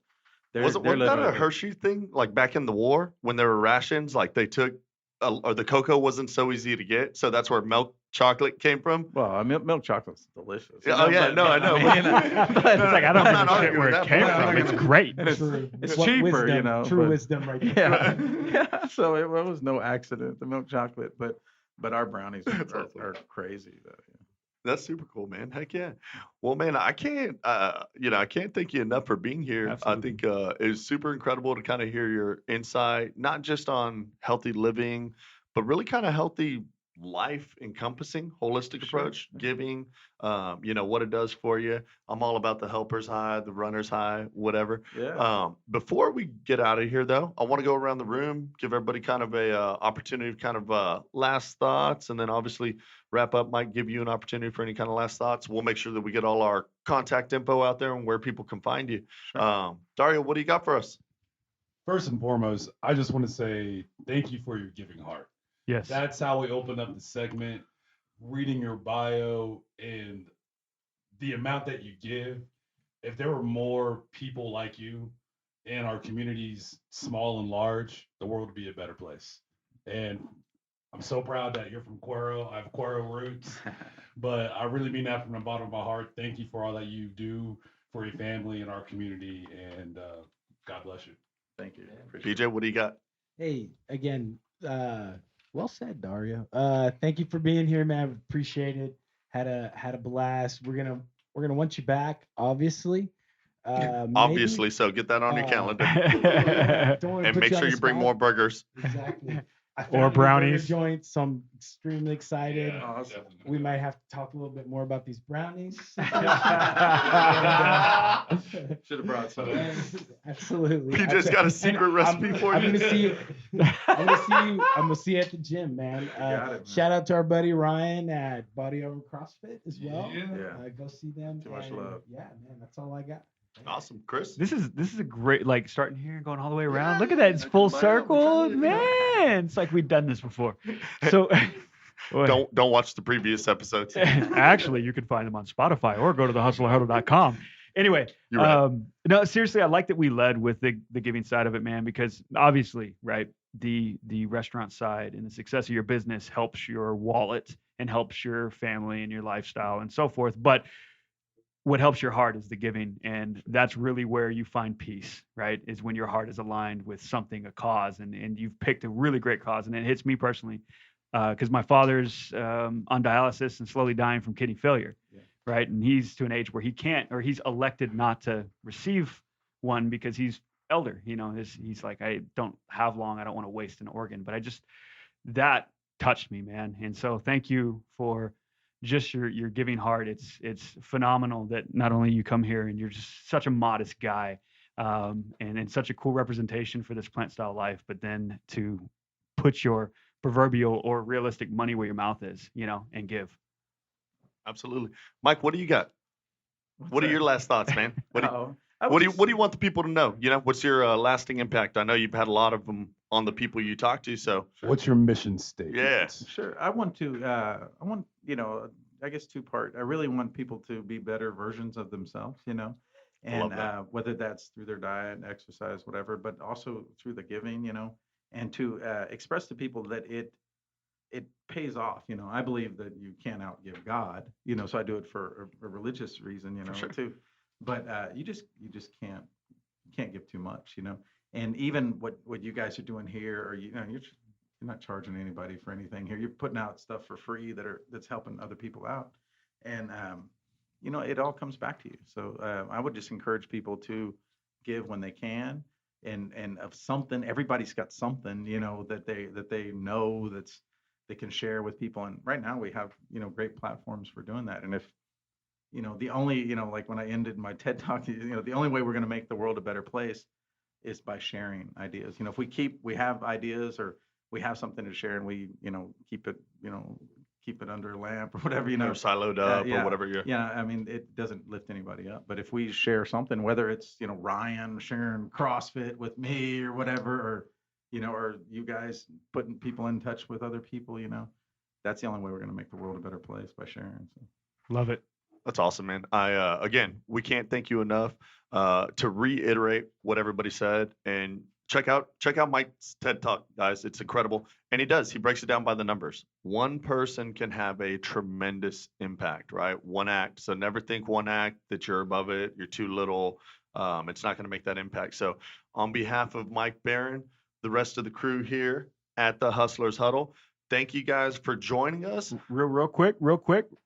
Wasn't that a literally- Hershey thing? Like back in the war when there were rations, like they took, or the cocoa wasn't so easy to get, so that's where milk chocolate came from. Well, milk chocolate's delicious. Yeah, oh yeah, no, I know. It's like I don't I'm not give a shit arguing where with it that came point. from. It's great. And it's What cheaper, wisdom, True but- wisdom right there. Yeah. So it was no accident, the milk chocolate, but our brownies That's are, awesome. are crazy though. That's super cool, man. Heck yeah. Well, man, I can't thank you enough for being here. Absolutely. I think it was super incredible to kind of hear your insight, not just on healthy living, but really kind of healthy life encompassing, holistic Sure. approach, giving, what it does for you. I'm all about the helper's high, the runner's high, whatever. Yeah. Before we get out of here, though, I want to go around the room, give everybody kind of a opportunity of kind of last thoughts, and then obviously wrap up. Might give you an opportunity for any kind of last thoughts. We'll make sure that we get all our contact info out there and where people can find you. Sure. Dario, what do you got for us? First and foremost, I just want to say thank you for your giving heart. Yes. That's how we open up the segment. Reading your bio and the amount that you give. If there were more people like you in our communities, small and large, the world would be a better place. And I'm so proud that you're from Cuero. I have Cuero roots, but I really mean that from the bottom of my heart. Thank you for all that you do for your family and our community, and God bless you. Thank you. Appreciate BJ, what do you got? Hey, again, well said, Dario. Thank you for being here, man. Appreciate it. Had a blast. We're gonna want you back, obviously. Maybe- Obviously, so get that on your Uh, calendar. Don't wanna And put make you on sure the you bring spot. more burgers. Exactly. I Or found a new burger brownies. joint, so I'm extremely excited. Yeah. Awesome. We might have to talk a little bit more about these brownies. Should have brought some. Absolutely. You just got a And secret recipe for I'm you? gonna see you. I'm gonna see you at the gym, man. got it, man. Shout out to our buddy Ryan at Body Over CrossFit as well. Yeah. Go see them. Too much and, love. Yeah, man. That's all I got. Awesome. Chris? This is a great, like, starting here and going all the way around. Look at that, it's Yeah, full combine it. I'm circle, trying to- man. It's like we've done this before. So Boy. Don't watch the previous episodes. Actually, you can find them on Spotify or go to thehustlerhuddle.com. Anyway, You're right. no, seriously, I like that we led with the giving side of it, man, because obviously, right, the restaurant side and the success of your business helps your wallet and helps your family and your lifestyle and so forth. But what helps your heart is the giving, and that's really where you find peace, right? Is when your heart is aligned with something, a cause, and you've picked a really great cause, and it hits me personally because my father's on dialysis and slowly dying from kidney failure, right? And he's to an age where he can't, or he's elected not to receive one because he's elder. You know, he's like, I don't have long. I don't want to waste an organ. But that touched me, man. And so thank you for just your giving heart. It's phenomenal that not only you come here and you're just such a modest guy, and such a cool representation for this plant style life, but then to put your proverbial or realistic money where your mouth is, you know, and give. Absolutely. Mike, what do you got? What are your last thoughts, man? What do you want the people to know? You know, what's your lasting impact? I know you've had a lot of them on the people you talk to. So What's your mission statement? Yes. Sure. I want, you know, I guess two-part. I really want people to be better versions of themselves, you know, and whether that's through their diet, exercise, whatever, but also through the giving, you know, and to express to people that it pays off. You know, I believe that you can't outgive God, you know, so I do it for a religious reason, you know, too. But you just can't give too much, you know. And even what you guys are doing here, or you know, you're not charging anybody for anything here. You're putting out stuff for free that's helping other people out, and you know, it all comes back to you. So I would just encourage people to give when they can, and of something. Everybody's got something, you know, that they know they can share with people. And right now we have, you know, great platforms for doing that. And if, you know, the only, you know, like when I ended my TED talk, you know, the only way we're going to make the world a better place is by sharing ideas. You know, if we have ideas, or we have something to share, and we, you know, keep it under a lamp or whatever, you know, or siloed up or whatever. Yeah. I mean, it doesn't lift anybody up. But if we share something, whether it's, you know, Ryan sharing CrossFit with me or whatever, or, you know, or you guys putting people in touch with other people, you know, that's the only way we're going to make the world a better place, by sharing. So. Love it. That's awesome, man. Again, we can't thank you enough. To reiterate what everybody said, and check out Mike's TED Talk, guys. It's incredible. And he breaks it down by the numbers. One person can have a tremendous impact, right? One act. So never think one act that you're above it, you're too little. It's not going to make that impact. So on behalf of Mike Behrend, the rest of the crew here at the Hustlers Huddle, thank you guys for joining us. Real quick.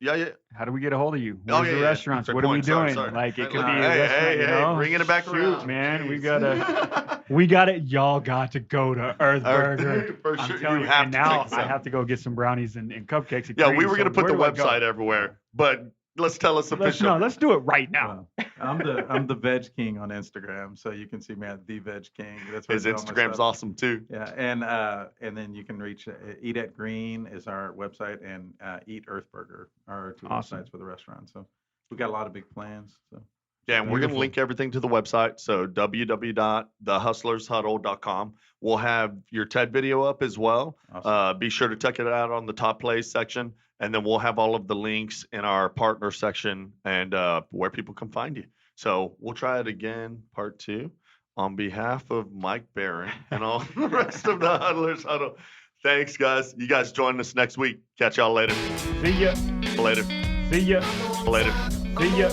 Yeah. How do we get a hold of you? Where's the restaurants? Fair what are we point. doing? Sorry. Like, it could be Hey, a restaurant, you know? bringing it back Shoot, around. man. Jeez. We got it. Y'all got to go to Earth Burger. For I'm sure. telling You you. have And to now take some. I have to go get some brownies and cupcakes. And Yeah, cream. we were So going to put the where do I go? website everywhere, but let's tell us official. Let's do it right now. I'm the Veg King on Instagram, so you can see me at the Veg King. That's where His I do all my Instagram's stuff. awesome too. Yeah, and then you can reach Eat at Green is our website, and Eat Earth Burger are our two Awesome. websites for the restaurant. So we got a lot of big plans. So Yeah, and we're going to link everything to the website. So www.thehustlershuddle.com. We'll have your TED video up as well. Awesome. Be sure to check it out on the top plays section. And then we'll have all of the links in our partner section and where people can find you. So we'll try it again, part 2. On behalf of Mike Behrend and all the rest of the Huddlers Huddle, thanks, guys. You guys join us next week. Catch y'all later. See ya. Later. See ya. Later. See ya.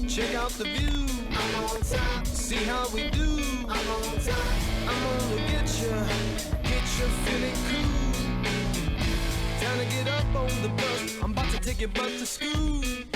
Check out the view. See how we do. I'm gonna get you feeling cool. Time to get up on the bus. I'm about to take your butt to school.